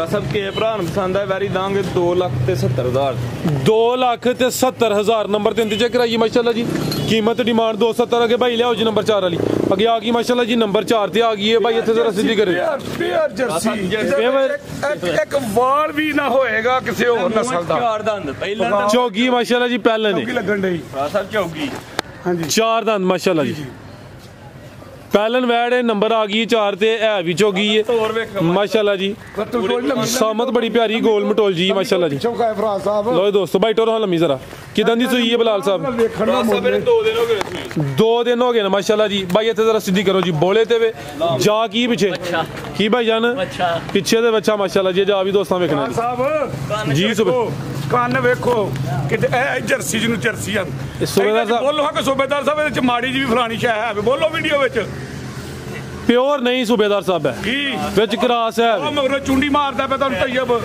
सब के भरा पसंद है वैरी दांगे 2,70,000 2,70,000 नंबर 3 ते चेक कराइए माशाल्लाह जी। कीमत डिमांड 270 अगे भाई लियाओ जी नंबर 4 वाली। अगे आ गई माशाल्लाह जी नंबर 4 ते आ गई है भाई। इत्थे जरा सीधी करे प्योर जर्सी। एक वाल भी ना होएगा किसी और नस्ल दा। चार दंद पहला चौकी माशाल्लाह जी पहले ने लगन डई सब चौकी। हां जी 4 दंद माशाल्लाह जी। ਪਹਿਲਨ ਵੈੜ ਨੰਬਰ ਆ ਗਈ 4 ਤੇ ਹੈ ਵੀ ਚੋਗੀ ਹੈ ਹੋਰ ਵੇਖੋ ਮਾਸ਼ਾਅੱਲਾ ਜੀ ਸਾਮਤ ਬੜੀ ਪਿਆਰੀ ਗੋਲ ਮਟੋਲ ਜੀ ਮਾਸ਼ਾਅੱਲਾ ਜੀ ਲੋ ਦੋਸਤੋ ਬਾਈ ਟੋਰੋ ਲੰਮੀ ਜ਼ਰਾ ਕਿਦਾਂ ਦੀ ਸੂਈ ਹੈ ਬਲਾਲ ਸਾਹਿਬ ਫਰਾਜ਼ ਸਾਹਿਬ ਨੇ 2 ਦਿਨ ਹੋ ਗਏ ਸੂਈ 2 ਦਿਨ ਹੋ ਗਏ ਨੇ ਮਾਸ਼ਾਅੱਲਾ ਜੀ ਬਾਈ ਇੱਥੇ ਜ਼ਰਾ ਸਿੱਧੀ ਕਰੋ ਜੀ ਬੋਲੇ ਤੇ ਵੇ ਜਾ ਕੀ ਪਿੱਛੇ ਕੀ ਭਾਈ ਜਾਨ ਪਿੱਛੇ ਦੇ ਬੱਚਾ ਮਾਸ਼ਾਅੱਲਾ ਜੀ ਜਾ ਵੀ ਦੋਸਤਾਂ ਵੇਖਣਾ ਸਾਹਿਬ ਜੀ ਸੁਬਹ ਕੰਨ ਵੇਖੋ ਕਿਤੇ ਇਹ ਜਰਸੀ ਜਿਹਨੂੰ ਜਰਸੀ ਆ ਸੂਬੇਦਾਰ ਸਾਹਿਬ ਬੋਲੋ ਹਾਂ ਕਿ ਸੂਬੇਦਾਰ ਸਾਹਿਬ ਇਹਦੇ ਚ ਮਾੜੀ ਜੀ ਵੀ ਫਲਾਣੀ ਸ਼ੈ ਹੈ ਬੋਲੋ ਵੀਡੀਓ ਵਿੱਚ ਪਿਓਰ ਨਹੀਂ ਸੂਬੇਦਾਰ ਸਾਹਿਬ ਹੈ ਕੀ ਵਿੱਚ ਕਰਾਸ ਹੈ ਉਹ ਮਗਰੋਂ ਚੁੰਡੀ ਮਾਰਦਾ ਪਿਆ ਤੁਹਾਨੂੰ ਤੈਯਬ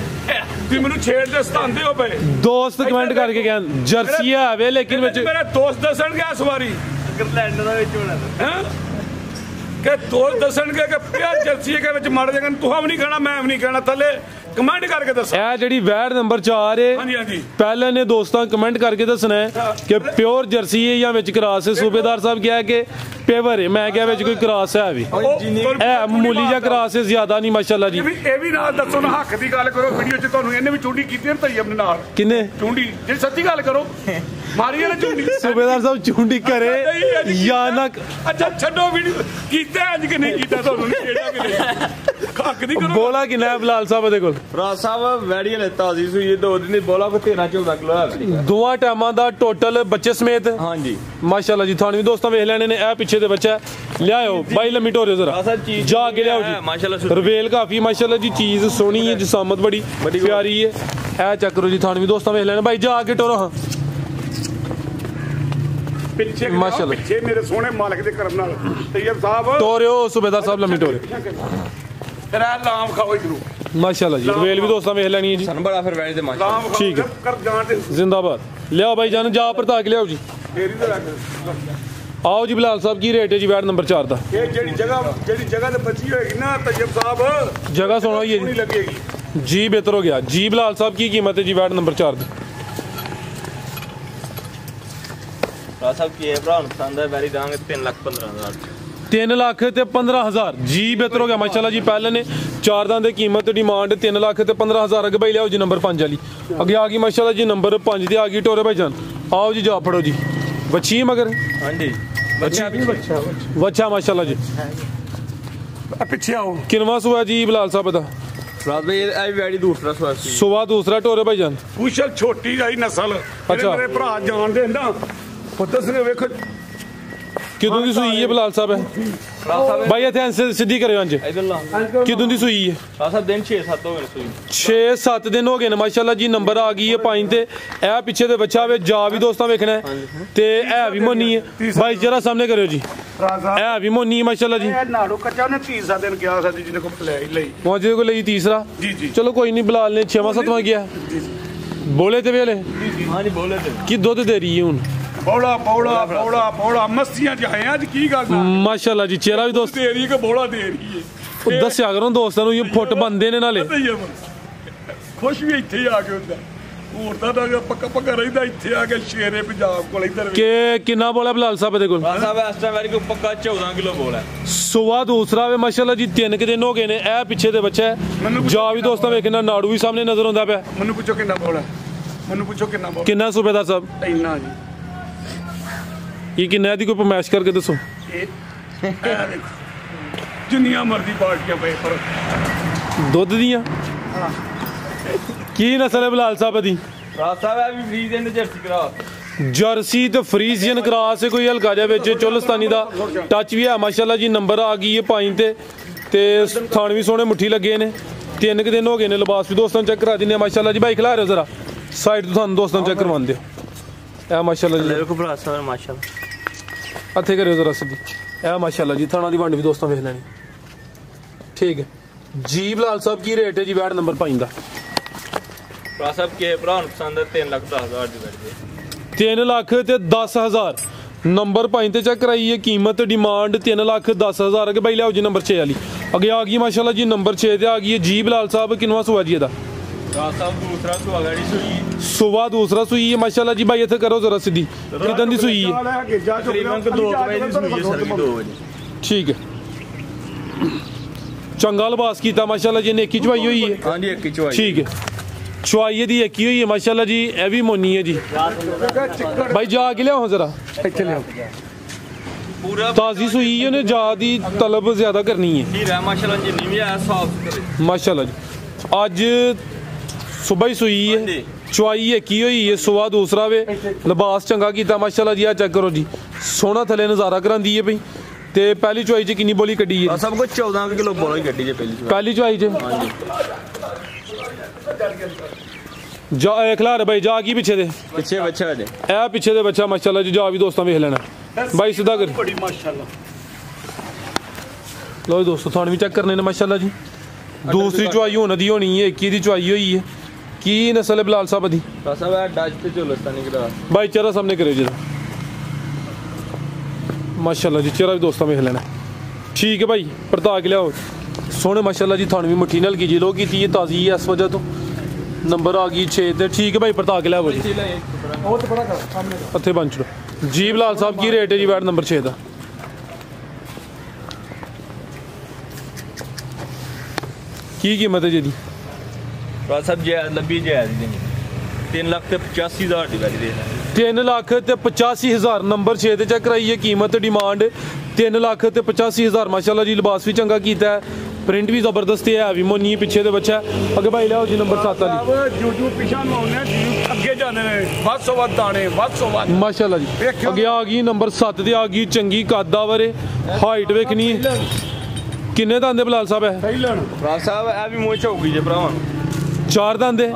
ਤੁਸੀਂ ਮੈਨੂੰ ਛੇੜ ਦੇ ਸਤਾਉਂਦੇ ਹੋ ਪਏ ਦੋਸਤ ਕਮੈਂਟ ਕਰਕੇ ਕਹਿਣ ਜਰਸੀ ਹੈ ਵੇ ਲੇਕਿਨ ਵਿੱਚ ਮੇਰੇ ਦੋਸਤ ਦੱਸਣਗੇ ਇਸ ਵਾਰੀ ਇੰਗਲੈਂਡ ਦਾ ਵਿੱਚ ਹੋਣਾ ਹੈ ਕਿ ਦੋਸਤ ਦੱਸਣਗੇ ਕਿ ਪਿਆ ਜਰਸੀ ਦੇ ਵਿੱਚ ਮਾਰ ਜਾਗਾ ਤੂੰ ਵੀ ਨਹੀਂ ਕਹਿਣਾ ਮੈਂ ਵੀ ਨਹੀਂ ਕਹਿਣਾ ਥੱਲੇ ਕਮੈਂਟ ਕਰਕੇ ਦੱਸੋ ਇਹ ਜਿਹੜੀ ਵੈੜ ਨੰਬਰ 4 ਹੈ ਹਾਂਜੀ ਹਾਂਜੀ ਪਹਿਲੇ ਨੇ ਦੋਸਤਾਂ ਕਮੈਂਟ ਕਰਕੇ ਦੱਸਣਾ ਹੈ ਕਿ ਪਿਓਰ ਜਰਸੀ ਹੈ ਜਾਂ ਵਿੱਚ ਕਰਾਸ ਹੈ ਸੂਬੇਦਾਰ ਸਾਹਿਬ ਕਿਹਾ ਕਿ ਪੇਵਰ ਹੈ ਮੈਂ ਕਿਹਾ ਵਿੱਚ ਕੋਈ ਕਰਾਸ ਹੈ ਵੀ ਇਹ ਮਾਮੂਲੀ ਜਿਹਾ ਕਰਾਸ ਹੈ ਜ਼ਿਆਦਾ ਨਹੀਂ ਮਾਸ਼ਾਅੱਲਾ ਜੀ ਇਹ ਵੀ ਨਾਲ ਦੱਸੋ ਨਾ ਹੱਕ ਦੀ ਗੱਲ ਕਰੋ ਵੀਡੀਓ 'ਚ ਤੁਹਾਨੂੰ ਇਹਨੇ ਵੀ ਚੁੰਡੀ ਕੀਤੀ ਨਾ ਤੈਯਬ ਨੇ ਨਾਲ ਕਿੰਨੇ ਚੁੰਡੀ ਜੇ ਸੱਚੀ ਗੱਲ ਕਰੋ ਮਾਰੀ ਨਾ ਚੁੰਡੀ ਸੂਬੇਦਾਰ ਸਾਹਿਬ ਚੁੰਡੀ ਕਰੇ ਜਾਂ ਨਾ ਅੱਛਾ ਛੱਡੋ ਵੀਡੀਓ ਕੀਤਾ ਅੱਜ ਕਿ ਨਹੀਂ ਕੀਤਾ ਤੁਹਾਨੂੰ ਨਹੀਂ ਕਿਹੜਾ ਵੀ ਨਹੀਂ ਹੱਕ ਦੀ ਕਰੋ ਬੋਲਾ ਕਿੰਨਾ ਹੈ ਬਲਾਲ ਸਾਹਿਬ ਦੇ ਕੋਲ ਫਰਾਜ਼ ਸਾਹਿਬ ਵੈੜੀ ਲੈਤਾ ਸੀ ਸੂਈ 2 ਦਿਨ ਦੀ ਬੋਲਾ ਕੋ 13-14 ਕਿਲੋ ਹੈ ਦੋਵਾਂ ਟਾਈਮਾਂ ਦਾ ਟੋਟਲ ਬੱਚੇ ਸਮੇਤ ਹਾਂਜੀ ਮਾਸ਼ਾਅੱਲਾ ਜੀ ਤੁਹਾਨੂੰ ਵੀ ਦੋਸਤਾਂ ਵੇਖ ਲੈਣੇ ਨੇ ਇਹ ਪਿੱਛੇ ਦੇ ਬੱਚਾ ਲਿਆਓ ਬਾਈ ਲੰਮੀ ਢੋਰਿਓ ਜ਼ਰਾ ਜਾ ਕੇ ਲਿਆਓ ਜੀ ਮਾਸ਼ਾਅੱਲਾ ਰਵੇਲ ਕਾਫੀ ਮਾਸ਼ਾਅੱਲਾ ਜੀ ਚੀਜ਼ ਸੋਹਣੀ ਹੈ ਜਸਾਮਤ ਬੜੀ ਪਿਆਰੀ ਹੈ ਇਹ ਚੱਕ ਕਰੋ ਜੀ ਤੁਹਾਨੂੰ ਵੀ ਦੋਸਤਾਂ ਵੇਖ ਲੈਣੇ ਬਾਈ ਜਾ ਕੇ ਟੋਰੋ ਹਾਂ ਪਿੱਛੇ ਮਾਸ਼ਾਅੱਲਾ। ਪਿੱਛੇ ਮੇਰੇ ਸੋਹਣੇ ਮਾਲਕ ਦੇ ਕਰਮ ਨਾਲ ਤੈਯਬ ਸਾਹਿਬ ਟੋਰਿਓ ਸੂਬੇਦਾਰ ਸਾਹਿਬ ਲੰਮੀ ਟੋਰਿਓ ਫਿਰ ਇਹ ਲਾਮ ਖਾਓ ਇਧਰੋਂ ਮਾਸ਼ਾਅੱਲਾ ਜੀ ਰਵੇਲ ਵੀ ਦੋਸਤਾਂ ਵੇਖ ਲੈਣੀ ਹੈ ਜੀ ਸਾਨੂੰ ਬੜਾ ਫਿਰ ਵੈੜੀ ਦੇ ਮਾਸ਼ਾਅੱਲਾ ਲਾਮ ਖਾਓ ਠੀਕ ਹੈ। ਕਰ ਜਾਣ ਦੇ ਜ਼ਿੰਦਾਬਾਦ ਲਿਆਓ ਬਾਈ ਜਾਨ ਜਾ ਪਰਤਾ ਕੇ ਲਿਆਓ ਜੀ ਫੇਰੀ ਦਾ ਰੱਖ ਆਓ ਜੀ ਬਲਾਲ ਸਾਹਿਬ ਕੀ ਰੇਟ ਹੈ ਜੀ ਵੈਟ ਨੰਬਰ 4 ਦਾ ਇਹ ਜਿਹੜੀ ਜਗ੍ਹਾ ਤੇ ਬੱਚੀ ਹੋਏਗੀ ਨਾ ਤੈਯਬ ਸਾਹਿਬ ਜਗ੍ਹਾ ਸੁਣੋ ਜੀ ਨਹੀਂ ਲੱਗੇਗੀ ਜੀ ਬਿਹਤਰ ਹੋ ਗਿਆ ਜੀ ਬਲਾਲ ਸਾਹਿਬ ਕੀ ਕੀਮਤ ਹੈ ਜੀ ਵੈਟ ਨੰਬਰ 4 ਦੀ ਫਰਾਜ਼ ਸਾਹਿਬ ਕੀ ਹੈ ਭਰਾ ਨੂੰ ਪਸੰਦ ਹੈ ਵੈੜੀ ਦਾਂਗੇ 3,15,000 3 ਲੱਖ ਤੇ 15,000 ਜੀ ਬਿਹਤਰ ਹੋ ਗਿਆ ਮਾਸ਼ਾਅੱਲਾ ਜੀ ਪਹਿਲੇ ਨੇ 4 ਦਾਂ ਦੇ ਕੀਮਤ ਡਿਮਾਂਡ 3 ਲੱਖ ਤੇ 15,000 ਅੱਗੇ ਬਾਈ ਲਿਆਓ ਜੀ ਨੰਬਰ 5 ਵਾਲੀ ਅੱਗੇ ਆ ਗਈ ਮਾਸ਼ਾਅੱਲਾ ਜੀ ਨੰਬਰ 5 ਤੇ ਆ ਗਈ ਟੋਰੇ ਭਾਈ ਜਾਨ ਆਓ ਜੀ ਜਾ ਫੜੋ ਜੀ ਬੱਚੀ ਮਗਰ ਹਾਂਜੀ ਬੱਚਾ ਮਾਸ਼ਾਅੱਲਾ ਜੀ ਪਿੱਛੇ ਆਓ ਕਿਨਵਾ ਸੁਆ ਜੀ ਬਲਾਲ ਸਾਹਿਬ ਦਾ ਫਰਾਜ਼ ਭਾਈ ਇਹ ਵੈੜੀ ਦੂਸਰਾ ਸਵਾਸੀ ਸੁਆ ਦੂਸਰਾ ਟੋਰੇ ਭਾਈ ਜਾਨ ਪੁਸ਼ਲ ਛੋਟੀ ਜਾਈ ਨਸਲ ਅੱਛਾ। ਮੇਰੇ ਭਰਾ ਜਾਣਦੇ ਨਾ ਉਹ ਦੱਸਣੇ ਵੇਖੋ ਕਿਦੋਂ ਦੀ ਸੂਈ ਹੈ ਬਲਾਲ ਸਾਹਿਬ ਫਰਾਜ਼ ਸਾਹਿਬ ਭਾਈ ਇੱਥੇ ਆਂਸਰ ਸਿੱਧੀ ਕਰਿਓ ਅੰਜ ਇਧਰ ਲਾ ਕਿਦੋਂ ਦੀ ਸੂਈ ਹੈ ਫਰਾਜ਼ ਸਾਹਿਬ ਦਿਨ 6-7 ਹੋ ਗਏ ਨੇ ਸੂਈ 6-7 ਦਿਨ ਹੋ ਗਏ ਨੇ ਮਾਸ਼ਾਅੱਲਾ ਜੀ ਨੰਬਰ ਆ ਗਈ ਹੈ 5 ਤੇ ਇਹ ਪਿੱਛੇ ਦੇ ਬੱਚਾ ਵੇ ਜਾ ਵੀ ਦੋਸਤਾਂ ਵੇਖਣਾ ਹੈ ਤੇ ਇਹ ਵੀ ਮੋਨੀ ਹੈ ਭਾਈ ਜਰਾ ਸਾਹਮਣੇ ਕਰਿਓ ਜੀ ਰਾਜ਼ਾ ਇਹ ਵੀ ਮੋਨੀ ਹੈ ਮਾਸ਼ਾਅੱਲਾ ਜੀ ਇਹ ਨਾੜੋ ਕੱਚਾ ਉਹਨੇ 30 ਦਿਨ ਗਿਆ ਸੀ ਜਿਹਨੇ ਕੋਲ ਲੈ ਲਈ ਮੌਜੇ ਕੋ ਲਈ ਤੀਸਰਾ ਜੀ ਜੀ ਚਲੋ ਕੋਈ ਨਹੀਂ ਬਲਾਲ ਨੇ 6ਵਾਂ-7ਵਾਂ ਗਿਆ ਬੋਲੇ ਤੇ ਵੇਲੇ ਹਾਂਜੀ ਬੋਲੇ ਤੇ ਕੀ ਦੁੱਧ ਦੇ ਰਹੀ ਹੈ ਹੁਣ ਬੋਲਾ ਮਸਤੀਆਂ ਚ ਆਏ ਅੱਜ ਕੀ ਗੱਲ ਨਾ ਮਾਸ਼ਾਅੱਲਾ ਜੀ ਚਿਹਰਾ ਵੀ ਦੋਸਤ ਦੇ ਰਹੀ ਕਿ ਬੋਲਾ ਦੇ ਰਹੀ ਹੈ ਉਹ ਦੱਸਿਆ ਕਰੋ ਦੋਸਤਾਂ ਨੂੰ ਇਹ ਫੁੱਟ ਬੰਦੇ ਨੇ ਨਾਲੇ ਖੁਸ਼ ਵੀ ਇੱਥੇ ਹੀ ਆ ਕੇ ਹੁੰਦਾ ਹੋਰ ਤਾਂ ਪੱਕਾ ਰਹਿੰਦਾ ਇੱਥੇ ਆ ਕੇ ਸ਼ੇਰੇ ਪੰਜਾਬ ਕੋਲ ਇੱਧਰ ਕਿ ਕਿੰਨਾ ਬੋਲਾ ਬਲਾਲ ਸਾਹਿਬ ਦੇ ਕੋਲ ਫਰਾਜ਼ ਸਾਹਿਬ ਇਸ ਟਾਈਮ ਵੈੜੀ ਕੋ ਪੱਕਾ 14 ਕਿਲੋ ਬੋਲ ਹੈ ਸੁਆ ਦੂਸਰਾ ਵੇ ਮਾਸ਼ਾਅੱਲਾ ਜੀ 3 ਕਿ ਦਿਨ ਹੋ ਗਏ ਨੇ ਇਹ ਪਿੱਛੇ ਦੇ ਬੱਚਾ ਹੈ ਜਾ ਵੀ ਦੋਸਤਾਂ ਵੇਖਣਾ ਨਾੜੂ ਵੀ ਸਾਹਮਣੇ ਨਜ਼ਰ ਆਉਂਦਾ ਪਿਆ ਮੈਨੂੰ ਪੁੱਛੋ ਕਿੰਨਾ ਬੋਲਾ ਮੈਨੂੰ ਪੁੱਛੋ ਕਿੰਨਾ ਬੋਲਾ ਕਿੰਨਾ ਸੂਬੇਦਾਰ ਸਾਹਿਬ ਇੰਨਾ ਜੀ ਇਹ ਕਿੰਨਾ ਦੀ ਕੋਈ ਪਰਮੈਸ਼ ਕਰਕੇ ਦੱਸੋ ਇਹ ਦੇਖੋ ਜਿੰਨੀਆਂ ਮਰਜ਼ੀ ਪਾਰਟੀਆਂ ਪਏ ਪਰ ਦੁੱਧ ਦੀਆਂ ਕੀ ਨਸਲ ਹੈ ਬਲਾਲ ਸਾਹਿਬ ਦੀ ਫਰਾਜ਼ ਸਾਹਿਬ ਇਹ ਵੀ ਫਰੀਜ਼ ਦੇ ਜਰਸੀ ਕਰਾ ਜਰਸੀ ਤੇ ਫਰੀਜ਼ੀਅਨ ਕਰਾਸ ਕੋਈ ਹਲਕਾ ਜਿਹਾ ਵਿੱਚ ਚੋਲਸਤਾਨੀ ਦਾ ਟੱਚ ਵੀ ਹੈ ਮਾਸ਼ਾਅੱਲਾ ਜੀ ਨੰਬਰ ਆ ਗਈ ਹੈ 5 ਤੇ ਥਾਣ ਵੀ ਸੋਹਣੇ ਮੁੱਠੀ ਲੱਗੇ ਨੇ 3 ਕਿ ਦਿਨ ਹੋ ਗਏ ਨੇ ਲਿਬਾਸ ਵੀ ਦੋਸਤਾਂ ਨੂੰ ਚੈੱਕ ਕਰਾ ਦਿੰਦੇ ਆ ਮਾਸ਼ਾਅੱਲਾ ਜੀ ਬਾਈ ਖਿਲਾ ਰਹੇ ਹੋ ਜ਼ਰਾ ਸਾਈਡ ਤੋਂ ਤੁਹਾਨੂੰ ਦੋਸਤਾਂ ਨੂੰ ਚੈੱਕ ਕਰਵਾਉਂਦੇ ਹੋ ਇਹ ਮਾਸ਼ਾਅੱਲਾ ਜੀ ਦੇਖੋ ਫਰਾਜ਼ ਸਾਹਿਬ ਮਾਸ਼ਾਅੱਲਾ ਇੱਥੇ ਕਰਿਓ ਜ਼ਰਾ ਸਿੱਧੀ ਇਹ ਮਾਸ਼ਾਅੱਲਾ ਜੀ ਥਾਣਾ ਦੀ ਵੰਡ ਵੀ ਦੋਸਤਾਂ ਵੇਖ ਲੈਣੀ ਠੀਕ ਹੈ ਜੀ ਬਲਾਲ ਸਾਹਿਬ ਕੀ ਰੇਟ ਹੈ ਜੀ ਵੈਟ ਨੰਬਰ 5 ਦਾ ਫਰਾਜ਼ ਸਾਹਿਬ ਕੀ ਭਰਾ ਨੂੰ ਪਸੰਦ ਹੈ 3,10,000 ਦੀ ਵੈੜੀ 3 ਲੱਖ ਤੇ 10,000 ਨੰਬਰ 5 ਤੇ ਚੈੱਕ ਕਰਾਈਏ ਕੀਮਤ ਡਿਮਾਂਡ 3,10,000 ਅੱਗੇ ਬਾਈ ਲਿਆਓ ਜੀ ਨੰਬਰ 6 ਵਾਲੀ ਅੱਗੇ ਆ ਗਈ ਮਾਸ਼ਾਅੱਲਾ ਜੀ ਨੰਬਰ 6 ਤੇ ਆ ਗਈ ਹੈ ਜੀ ਬਲਾਲ ਸਾਹਿਬ ਕਿੰਨਵਾ ਸੁਆ ਜੀ ਇਹਦਾ ਫਰਾਜ਼ ਸਾਹਿਬ ਦੂਸਰਾ ਸੁਆ ਵੈੜੀ ਸੂਈ ਸੁਆ ਦੂਸਰਾ ਸੂਈ ਹੈ ਮਾਸ਼ਾਅੱਲਾ ਜੀ ਬਾਈ ਇੱਥੇ ਕਰੋ ਜ਼ਰਾ ਸਿੱਧੀ ਕਿਦਾਂ ਦੀ ਸੂਈ ਹੈ ਤਕਰੀਬਨ 2 ਵਜੇ ਦੀ ਸੂਈ ਹੈ ਸਰਵੀ 2 ਵਜੇ ਠੀਕ ਹੈ ਚੰਗਾ ਲਿਬਾਸ ਕੀਤਾ ਮਾਸ਼ਾਅੱਲਾ ਜੀ ਨੇਕੀ ਚਵਾਈ ਹੋਈ ਹੈ ਹਾਂਜੀ ਇੱਕ ਹੀ ਚਵਾਈ ਠੀਕ ਹੈ ਚਵਾਈ ਦੀ ਇੱਕ ਹੀ ਹੋਈ ਹੈ ਮਾਸ਼ਾਅੱਲਾ ਜੀ ਇਹ ਵੀ ਮੋਨੀ ਹੈ ਜੀ ਭਾਈ ਜਾ ਕੇ ਲਿਆਓ ਜ਼ਰਾ ਇੱਥੇ ਲਿਆਓ पूरा ताजी सुई है ने ज़्यादा तलब ज़्यादा करनी है हीरा माशाल्लाह जिन्नी भी है साफ सुथरे माशाल्लाह जी। अज सुबह ही सुई है, चुआई एक ही हुई है, सुबह दूसरा वे, लिबास चंगा किया माशाल्लाह जी। आ चेक करो जी, सोहना थले नज़ारा करांदी है भाई। ते पहली चुआई च कितनी बोली कड्डी है? सब कुछ 14 किलो बोली कड्डी है पहली चुआई च। जा खिलार भाई, जा की पीछे दे पीछे बच्चा है ए पीछे दे बच्चा माशाल्लाह जी। जा भी दोस्तों वेख लेना भाई, सीधा कर बड़ी माशाल्लाह। लो दोस्तों थाने भी चेक करने ने माशाल्लाह जी। दूसरी चुआई होने दी होनी है, एक ही चुआई हुई है। की नस्ल है बिलाल साहब दी? सब है डच ते चोलस्तानी क्रॉस भाई चेहरा सामने करे जी माशाल्लाह जी। चेहरा भी दोस्तों वेख लेना ठीक है भाई। परता के लियाओ सोने माशाल्लाह जी। थाने भी मुट्ठी नल की जी लो की ताज़ी है इस वजह तो नंबर आ गई 6 ते ठीक है भाई। परता के लियाओ जी हथे बन चलो जी। बिलाल साहब की रेट है जी वैट नंबर 6 का? की कीमत है जी दी? सब जायज लब्बी जायज 3,85,000 दी वैली दे 3,85,000 नंबर 6 ते चेक कराइए। कीमत डिमांड 3,85,000 माशाल्लाह जी। लिबास भी चंगा कीता है, प्रिंट भी जबरदस्त है भी मोनी पिछे दे बच्चा अगे भाई लियाओ जी नंबर 7 वाली। जू पिछा नौने अगे जाने ने बस सो बस दाने बस सो बस माशाल्लाह जी। अगे आ गई नंबर 7 ते आ गई चंगी कदावर हाइट वेखनी किन्ने दांदे बिलाल साहब है? भरा साहब ए भी मोह चौकी जे भरावा 4 दांदे।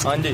हाँ जी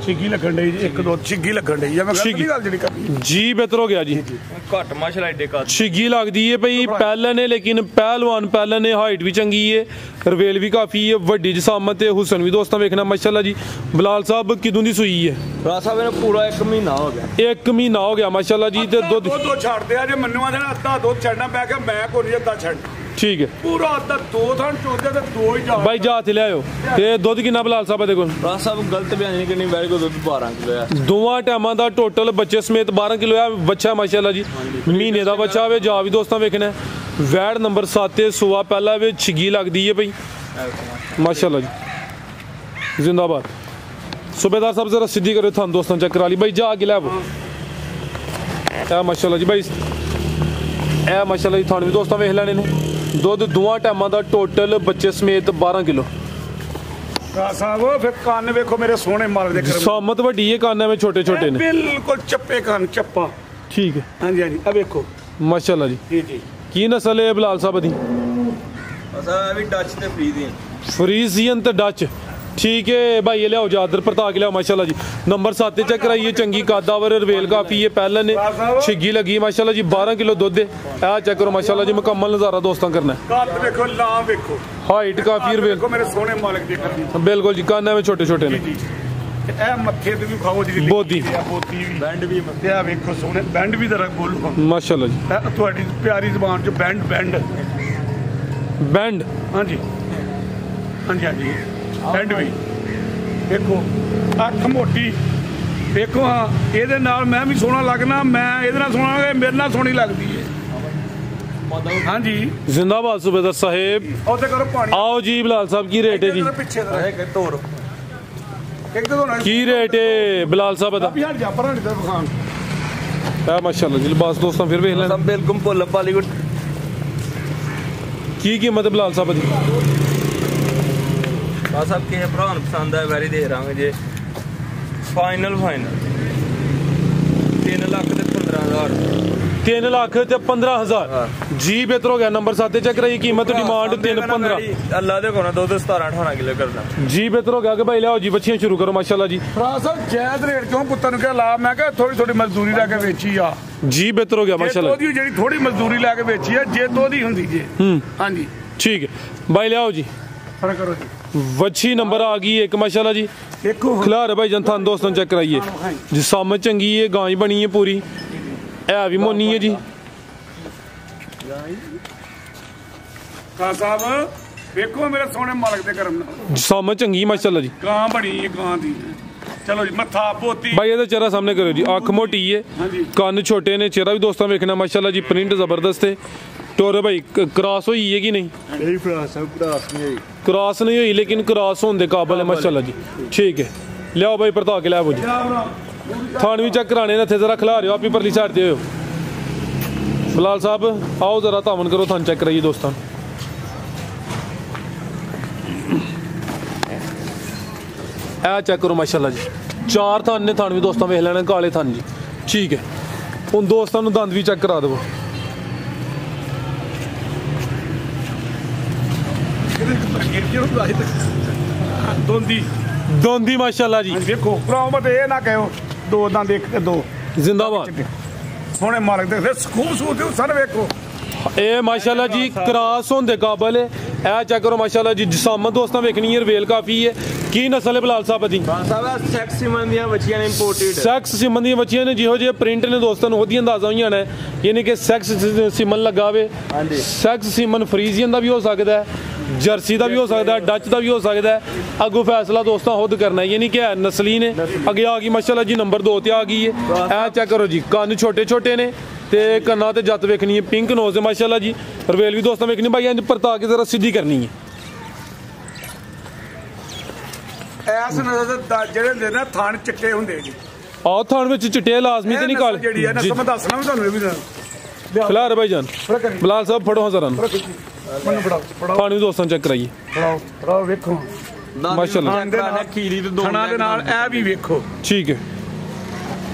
छिग्गी लगन डई जी 1 2 छिग्गी लगन डई मैं गलत नहीं गल जड़ी करनी जी। बेहतर हो गया जी। घट माशाल्लाह एडे का छिग्गी लगदी है भाई पहले ने, लेकिन पहलवान पहले ने हाइट भी चंगी है, रवेल भी काफ़ी है, वड्डी जसामत है, हुसन भी दोस्तों वेखना माशाल्लाह जी। बिलाल साहब किदों दी सुई है? भरा साहब ने पूरा 1 महीना हो गया। 1 महीना हो गया माशाल्लाह जी। ते दुध दो छड़ दे जे मन्नू आदे अद्धा दुध छड़ना पै के मैं कोई अद्धा छड़ ठीक है पूरा अद्धा 2 थन चोदे ते 2 ही जा भाई जा ते ले आयो। ते दुध किन्ना बिलाल साहब दे कोल? भरा साहब गलत बयान नहीं करनी, मेरे को दुध 12 किलो है दोवां टाइमां दा टोटल बच्चे समेत 12 किलो है बच्चा माशाल्लाह जी। महीने दा बच्चा वे जा भी दोस्तों वेखना वैड नंबर 7 ते सुआ पहला वे छिगी लगदी है भाई माशाल्लाह जी। जिंदाबाद। सूबेदार साहब जरा सीधी करो थान दोस्तों चेक करा ली भाई। जा आगे लै माशाल्लाह जी भाई। ए माशाल्लाह जी थान भी दोस्तों वेख लैने ने। दुध दोवां टाइमां दा टोटल बच्चे समेत 12 किलो। साहब फिर कान वेखो मेरे सोने माल दे सामत वड्डी है, काना में छोटे छोटे ने बिल्कुल चप्पे कान चप्पा ठीक है। हां जी हां जी अब देखो माशाल्लाह जी। जी जी की नस्ल है बिलाल साहब दी? असा भी डच ते फ्रीजियन फ्रीजियन ते डच ठीक है भाई। ये लियाओ जादर परता के लियाओ माशाल्लाह जी। नंबर 7 चेक कराइए चंगी कदावर रवेल काफी है पहले ने छिग्गी लगी माशाल्लाह जी। 12 किलो दुध है। आ चेक करो माशाल्लाह जी मुकम्मल नजारा दोस्तों करना है। कान देखो नाम देखो हाइट काफी रवेल देखो मेरे सोने मालिक देखो बिल्कुल जी। काना में छोटे छोटे ने ए मत्थे ते भी खाओ जी बोदी बोदी भी बैंड भी मत्थे आ देखो सोने बैंड भी जरा बोलो माशाल्लाह जी। ਤੁਹਾਡੀ प्यारी जुबान जो बैंड बैंड बैंड हां जी हां जी हां जी बैंड भी देखो ਅੱਖ ਮੋਟੀ देखो हाँ ਇਹਦੇ ਨਾਲ मैं भी सोहना लगना, मैं ਇਹਦੇ ਨਾਲ सोहना लगे मेरे ਨਾਲ सोहनी लगदी है। हाँ जी जिंदाबाद सूबेदार साहेब। और करो पानी आओ जी बिलाल साहब की रेट है जी? पीछे तोड़ एक तो की रेट है बिलाल साहब दा? यार जा पर नहीं दुकान माशाल्लाह जी। लिबास दोस्तों फिर वेख लेना सब बिल्कुल पुल बॉलीवुड। की कीमत है बिलाल साहब दी? बस अब किसी भरा पसंद है वैरी दे रहा जे फाइनल 3,15,000 3,15,000 जी। बेहतर हो गया। नंबर 7 चेक रही कीमत डिमांड 3,15,000 अल्लाह दे कोना 17-18 किलो करना जी। बेहतर हो गया कि भाई लियाओ जी बच्चियां शुरू करो माशाल्लाह जी। सर जायज रेट क्यों पुत्तर क्या ला मैं कहा थोड़ी थोड़ी मजदूरी लैके बेची आ जी। बेहतर हो गया माशाल्लाह जी। जी थोड़ी मजदूरी लैके बेची है जे तो दी हुंदी जे हां जी ठीक है भाई लियाओ जी। फर्क करो जी वच्छी नंबर आ गई एक माशाल्लाह जी। देखो खिलार भाई जनथान दोस्तों चेक कराइए जी। सामत चंगी है, गाय बनी है पूरी, है भी मोनी है जी। साहब देखो मेरे सोने मालक दे करम सामत चंगी माशाल्लाह जी। गां बनी है गां दी चलो जी मत्था पोती भाई ਇਹਦਾ ਚਿਹਰਾ ਸਾਹਮਣੇ ਕਰੋ ਜੀ ਅੱਖ ਮੋਟੀ ਹੈ ਕੰਨ ਛੋਟੇ ਨੇ ਚਿਹਰਾ ਵੀ ਦੋਸਤਾਂ ਵੇਖਣਾ ਮਾਸ਼ਾਅੱਲਾ ਜੀ ਪ੍ਰਿੰਟ ਜ਼ਬਰਦਸਤ ਹੈ ਟੋਰ ਭਾਈ ਕ੍ਰਾਸ ਹੋਈ ਹੈ ਕਿ ਨਹੀਂ नहीं फ्रासा क्रास नहीं हुई ਕ੍ਰਾਸ ਨਹੀਂ ਹੋਈ ਲੇਕਿਨ ਕ੍ਰਾਸ ਹੋਣ ਦੇ ਕਾਬਲ ਹੈ ਮਾਸ਼ਾਅੱਲਾ ਜੀ ਠੀਕ ਹੈ ਲਿਆਓ ਭਾਈ ਪਰਤਾ ਕੇ ਲਿਆਓ ਜੀ ਥਾਣ ਵੀ ਚੈੱਕ ਕਰਾਣੇ ਨੇ ਇੱਥੇ ਜ਼ਰਾ ਖਿਲਾ ਰਿਓ ਆਪੀ ਪਰਲੀ ਸਾਈਡ ਤੇ ਹੋਇਓ ਫਿਲਹਾਲ ਸਾਹਿਬ ਆਓ ਜ਼ਰਾ ਧਾਵਨ ਕਰੋ ਥਾਣ ਚੈੱਕ ਕਰਾਈਏ ਦੋਸਤਾਂ ਇਹ ਚੈੱਕ ਕਰੋ ਮਾਸ਼ਾਅੱਲਾ ਜੀ ਚਾਰ ਥਾਨ ਨੇ ਥਾਣ ਵੀ ਦੋਸਤਾਂ ਵੇਖ ਲੈਣਾ ਕਾਲੇ ਥਾਨ ਜੀ ਠੀਕ ਹੈ ਹੁਣ ਦੋਸਤਾਂ ਨੂੰ ਦੰਦ ਵੀ ਚੈੱਕ ਕਰਾ ਦੇਵੋ ਦੋਂਦੀ ਮਾਸ਼ਾਅੱਲਾ ਜੀ देखो प्रॉमत ये ना कहो दो दंद एक ते दो ਜ਼ਿੰਦਾਬਾਦ सोने मालक दे फिर खूबसूरती सर वेखो ਇਹ ਮਾਸ਼ਾਅੱਲਾ ਜੀ ਕ੍ਰਾਸ ਹੋਣ ਦੇ ਕਾਬਲ ਹੈ ਇਹ ਚੈੱਕ ਕਰੋ ਮਾਸ਼ਾਅੱਲਾ ਜੀ ਜਿਸਾਮਤ ਦੋਸਤਾਂ ਵੇਖਣੀ ਹੈ ਰਵੇਲ ਕਾਫੀ ਹੈ ਕੀ ਨਸਲ ਹੈ ਬਲਾਲ ਸਾਹਿਬ ਦੀ ਸਾਹਿਬ ਸੈਕਸ ਸਿਮਨ ਦੀਆਂ ਬੱਚੀਆਂ ਨੇ ਇੰਪੋਰਟਡ ਸੈਕਸ ਸਿਮਨ ਦੀਆਂ ਬੱਚੀਆਂ ਨੇ ਜਿਹੋ ਜਿਹੇ ਪ੍ਰਿੰਟ ਨੇ ਦੋਸਤਾਂ ਨੂੰ ਉਹਦੀ ਅੰਦਾਜ਼ਾ ਹੋਈਆਂ ਨੇ ਯਾਨੀ ਕਿ ਸੈਕਸ ਸਿਮਨ ਲਗਾਵੇ ਹਾਂਜੀ ਸੈਕਸ ਸਿਮਨ ਫਰੀਜ਼ੀਅਨ ਦਾ ਵੀ ਹੋ ਸਕਦਾ ਹੈ ਜਰਸੀ ਦਾ ਵੀ ਹੋ ਸਕਦਾ ਹੈ ਡੱਚ ਦਾ ਵੀ ਹੋ ਸਕਦਾ ਹੈ ਅੱਗੋਂ ਫੈਸਲਾ ਦੋਸਤਾਂ ਖੁਦ ਕਰਨਾ ਹੈ ਯਾਨੀ ਕਿ ਨਸਲੀ ਨੇ ਅੱਗੇ ਆ ਗਈ ਮਾਸ਼ਾਅੱਲਾ ਜੀ ਨੰਬਰ 2 ਤੇ ਆ ਗਈ ਹੈ ਇਹ ਚੈੱਕ ਕਰੋ ਜੀ ਕੰਨ ਛੋਟੇ ਛੋਟੇ ਨੇ ਤੇ ਕੰਨਾਂ ਤੇ ਜੱਤ ਵੇਖਣੀ ਹੈ ਪਿੰਕ ਨੋਜ਼ ਹੈ ਮਾਸ਼ਾਅੱਲਾ ਜੀ ਰਵੇਲ ਵੀ ਦੋਸਤਾਂ ਵੇਖਣੀ ਭਾਈ ਇੰਜ ਪਰਤਾ ਕੇ ਜ਼ਰਾ ਸਿੱਧੀ ਕਰਨੀ ਹੈ ਐਸ ਨਜ਼ਰ ਜਿਹੜੇ ਹੁੰਦੇ ਨੇ ਥਾਣ ਚਿੱਟੇ ਹੁੰਦੇ ਜੀ ਆਹ ਥਾਣ ਵਿੱਚ ਚਿੱਟੇ ਲਾਜ਼ਮੀ ਤੇ ਨਿਕਾਲ ਜਿਹੜੀ ਹੈ ਨਾ ਮੈਂ ਦੱਸਣਾ ਵੀ ਤੁਹਾਨੂੰ ਵੀ ਖਿਲਾਰ ਭਾਈ ਜਾਨ ਬਲਾਲ ਸਾਹਿਬ ਫੜੋ ਹਜ਼ਾਰਾਂ ਨੂੰ ਮੈਨੂੰ ਫੜਾਓ ਥਾਣ ਵੀ ਦੋਸਤਾਂ ਚੈੱਕ ਕਰਾਈਏ ਫੜਾਓ ਵੇਖੋ ਮਾਸ਼ਾਅੱਲਾ ਖੀਰੀ ਤੇ ਦੋ ਥਣਾ ਦੇ ਨਾਲ ਇਹ ਵੀ ਵੇਖੋ ਠੀਕ ਹੈ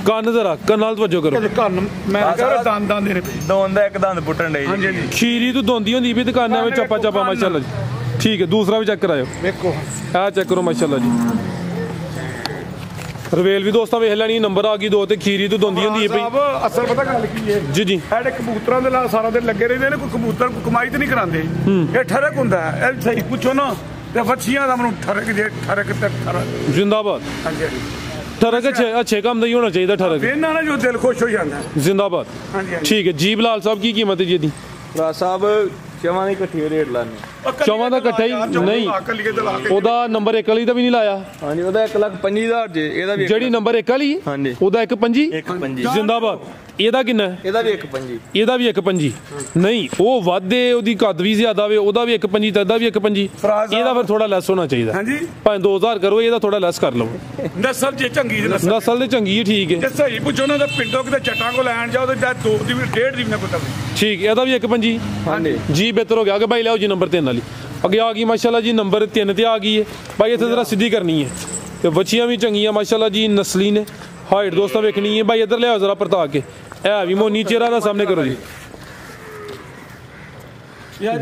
ਕੰਨ ਜ਼ਰਾ ਕੰਨ ਨਾਲ ਤਵੱਜੋ ਕਰੋ ਕੰਨ ਮੈਂ ਕਹਿੰਦਾ ਦੰਦਾਂ ਦੇ ਨੇ ਦੋਨ ਦਾ ਇੱਕ ਦੰਦ ਪੁੱਟਣ ਡਈ ਹਾਂਜੀ ਜੀ ਖੀਰੀ ਤੋਂ ਦੋਂਦੀ ਹੁੰਦੀ ਵੀ ਦੁਕਾਨਾਂ ਵਿੱਚ ਚੱਪਾ ਚੱਪਾ ਮਾਸ਼ਾਅੱਲਾ ਜੀ ਠੀਕ ਹੈ ਦੂਸਰਾ ਵੀ ਚੈੱਕ ਕਰਾਇਓ ਵੇਖੋ ਆਹ ਚੈੱਕ ਕਰੋ ਮਾਸ਼ਾਅੱਲਾ ਜੀ ਰਵੇਲ ਵੀ ਦੋਸਤਾਂ ਵੇਖ ਲੈਣੀ ਨੰਬਰ ਆ ਗਈ 2 ਤੇ ਖੀਰੀ ਤੋਂ ਦੋਂਦੀ ਹੁੰਦੀ ਹੈ ਭਈ ਸਾਹਿਬ ਅਸਲ ਪਤਾ ਗੱਲ ਕੀ ਹੈ ਜੀ ਜੀ ਸਾਡੇ ਕਬੂਤਰਾਂ ਦੇ ਨਾਲ ਸਾਰਾ ਦਿਨ ਲੱਗੇ ਰਹਿੰਦੇ ਨੇ ਕੋਈ ਕਬੂਤਰ ਕੋਈ ਕਮਾਈ ਤੇ ਨਹੀਂ ਕਰਾਉਂਦੇ ਇਹ ਠਰਕ ਹੁੰਦਾ ਹੈ ਇਹ ਸਹੀ ਪੁੱਛੋ ਨਾ ਤੇ ਵੱਛੀਆਂ ਦਾ ਮੈਨੂੰ ਠਰਕ ਜੇ ਠਰਕ ਤੇ ਠਰਕ ਜ਼ਿੰਦਾਬਾਦ ਹਾਂਜੀ ਹਾਂਜੀ ਠਰਕ ਅੱਛੇ ਕੰਮ ਦਾ ਹੀ ਹੋਣਾ ਚਾਹੀਦਾ ਠਰਕ ਇਹਨਾਂ ਨਾਲ ਜੋ ਦਿਲ ਖੁਸ਼ ਹੋ ਜਾਂਦਾ ਜ਼ਿੰਦਾਬਾਦ ਹਾਂਜੀ ਹਾਂਜੀ ਠੀਕ ਹੈ ਜੀ ਬਲਾਲ ਸਾਹਿਬ ਕੀ ਕੀਮਤ ਹੈ ਜੀ ਇਹਦੀ ਭਰਾ ਸਾਹਿਬ ਚਵਾਂ ਦੀ ਇਕੱਠੀ ਰੇਟ ਲਾਣੇ ਚੌਵਾਂ ਦਾ ਇਕੱਠਾ ਹੀ ਨਹੀਂ ਉਹਦਾ ਨੰਬਰ 1 ਵਾਲੀ ਦਾ ਵੀ ਨਹੀਂ ਲਾਇਆ ਹਾਂਜੀ ਉਹਦਾ 1,25,000 ਜੇ ਇਹਦਾ ਵੀ ਜਿਹੜੀ ਨੰਬਰ 1 ਵਾਲੀ ਹਾਂਜੀ ਉਹਦਾ 1.25 1,25 ਜ਼ਿੰਦਾਬਾਦ ਇਹਦਾ ਕਿੰਨਾ ਹੈ? ਇਹਦਾ ਵੀ 1,25 ਇਹਦਾ ਵੀ 1.25 ਨਹੀਂ ਉਹ ਵਾਧੇ ਉਹਦੀ ਕੱਦ ਵੀ ਜ਼ਿਆਦਾ ਵੇ ਉਹਦਾ ਵੀ 1.25 ਤੇ ਇਹਦਾ ਵੀ 1.25 ਇਹਦਾ ਫਿਰ ਥੋੜਾ ਲੈਸ ਹੋਣਾ ਚਾਹੀਦਾ ਹਾਂਜੀ ਭਾਵੇਂ 2000 ਕਰੋ ਇਹਦਾ ਥੋੜਾ ਲੈਸ ਕਰ ਲਓ ਨਸਲ ਜੇ ਚੰਗੀ ਜੀ ਨਸਲ ਤੇ ਚੰਗੀ ਹੈ ਠੀਕ ਹੈ ਜੇ ਸਹੀ ਪੁੱਛੋ ਨਾ ਤਾਂ ਪਿੰਡੋਂ ਕਿਤੇ ਚੱਟਾਂ ਕੋ ਲੈਣ ਜਾਓ ਤੇ 2 ਦੀ ਵੀ 1.5 ਦੀ ਵੀ ਨਾ ਕੋਈ ਠੀਕ ਇਹਦਾ ਵੀ 1.25 ਹਾਂਜੀ ਜੀ ਬਿਹਤਰ ਹੋ ਗਿਆ ਕਿ ਭਾਈ ਲਿਆਓ ਜੀ ਨੰਬਰ 3 ਵਾਲੀ ਅੱਗੇ ਆ ਗਈ ਮਾਸ਼ਾਅੱਲਾ ਜੀ ਨੰਬਰ 3 ਤੇ ਆ ਗਈ ਹੈ ਭਾਈ ਇੱਥੇ ਜ਼ਰਾ ਸਿੱਧੀ ਕਰਨੀ ਹੈ ਤੇ ਬੱਚੀਆਂ ਵੀ ਚੰਗੀਆਂ ਮਾਸ਼ਾਅੱਲਾ ਜੀ ਨਸਲੀ ਨੇ ਹਾਈਟ ਦੋਸਤਾਂ ਵੇਖਣੀ ਹੈ ਭਾਈ ਇੱਧਰ ਲਿਆਓ ਜ਼ਰਾ ਪਰਤਾ ਕੇ ਇਹ ਵੀ ਮੋਨੀ ਚਿਹਰਾ ਦਾ ਸਾਹਮਣੇ ਕਰੋ ਜੀ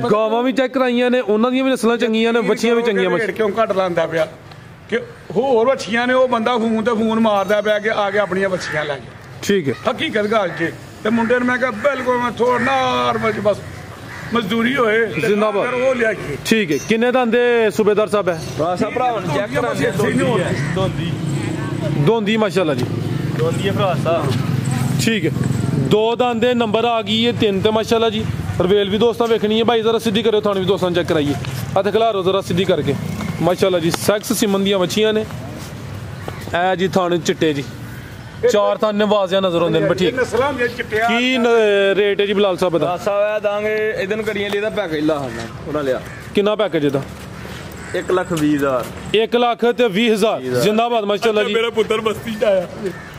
ਗਾਵਾਂ ਵੀ ਚੈੱਕ ਕਰਾਈਆਂ ਨੇ ਉਹਨਾਂ ਦੀਆਂ ਵੀ ਨਸਲਾਂ ਚੰਗੀਆਂ ਨੇ ਬੱਚੀਆਂ ਵੀ ਚੰਗੀਆਂ ਰੇਟ ਕਿਉਂ ਘੱਟ ਲਾਂਦਾ ਪਿਆ ਕਿ ਹੋਰ ਬੱਚੀਆਂ ਨੇ ਉਹ ਬੰਦਾ ਫੋਨ ਤੇ ਫੋਨ ਮਾਰਦਾ ਪਿਆ ਕਿ ਆ ਕੇ ਆਪਣੀਆਂ ਬੱਚੀਆਂ ਲੈ ਗਿਆ ਠੀਕ ਹੈ ਹਕੀਕਤ ਗੱਲ ਜੇ ਤੇ ਮੁੰਡੇ ਨੂੰ ਮੈਂ ਕਿਹਾ ਬਿਲਕੁਲ ਮੈਂ ਥੋੜਾ ਨਾਰਮਲ ਚ ਬਸ ਮਜ਼ਦੂਰੀ ਹੋਏ ਜ਼ਿੰਦਾਬਾਦ। ਫਿਰ ਉਹ ਲਿਆ ਕੇ ਠੀਕ ਹੈ ਕਿੰਨੇ ਦਾ ਆਂਦੇ ਸੂਬੇਦਾਰ ਸਾਹਿਬ ਹੈ ਭਰਾ ਸਾਹਿਬ ਭਰਾ ਹੁਣ ਚੈੱਕ ਕਰਾਂਗੇ ਦੋਂਦੀ ਦੋਂਦੀ ਮਾਸ਼ਾਅੱਲਾ ਜੀ ਦੋਂਦੀ ਹੈ ਭਰਾ ਸਾਹਿਬ ਠੀਕ ਹੈ 2 ਦਾ ਆਂਦੇ ਨੰਬਰ ਆ ਗਈ ਹੈ 3 ਤੇ ਮਾਸ਼ਾਅੱਲਾ ਜੀ ਰਵੇਲ ਵੀ ਦੋਸਤਾਂ ਵੇਖਣੀ ਹੈ ਭਾਈ ਜ਼ਰਾ ਸਿੱਧੀ ਕਰਿਓ ਤੁਹਾਨੂੰ ਵੀ ਦੋਸਤਾਂ ਚੈੱਕ ਕਰਾਈਏ ਹੱਥ ਖਿਲਾਰੋ ਜ਼ਰਾ ਸਿੱਧੀ ਕਰਕੇ ਮਾਸ਼ਾਅੱਲਾ ਜੀ ਸੈਕਸ ਸਿਮਨ ਦੀਆਂ ਬੱਚੀਆਂ ਨੇ ਐ ਜੀ ਥਾਣੇ ਚਿੱਟੇ ਜੀ 4 ਥਾਂ ਨਵਾਜ਼ਿਆ ਨਜ਼ਰ ਆਉਂਦੇ ਨੇ ਠੀਕ ਨਸਲਾਂ ਦੇ ਚਿੱਟਿਆ ਕੀ ਰੇਟ ਹੈ ਜੀ ਬਲਾਲ ਸਾਹਿਬ ਦਾ ਭਰਾ ਸਾਹਿਬ ਇਹ ਦਾਂਗੇ ਇਹਦੇ ਨੂੰ ਕਰੀਏ ਲਈ ਇਹਦਾ ਪੈਕੇਜ ਲਾ ਹਣਾ ਉਹਨਾਂ ਲਿਆ ਕਿੰਨਾ ਪੈਕੇਜ ਇਹਦਾ 1,20,000 1 ਲੱਖ ਤੇ 20,000 ਜ਼ਿੰਦਾਬਾਦ ਮਾਸ਼ਾਅੱਲਾ ਜੀ ਮੇਰਾ ਪੁੱਤਰ ਬਸਤੀ ਚ ਆਇਆ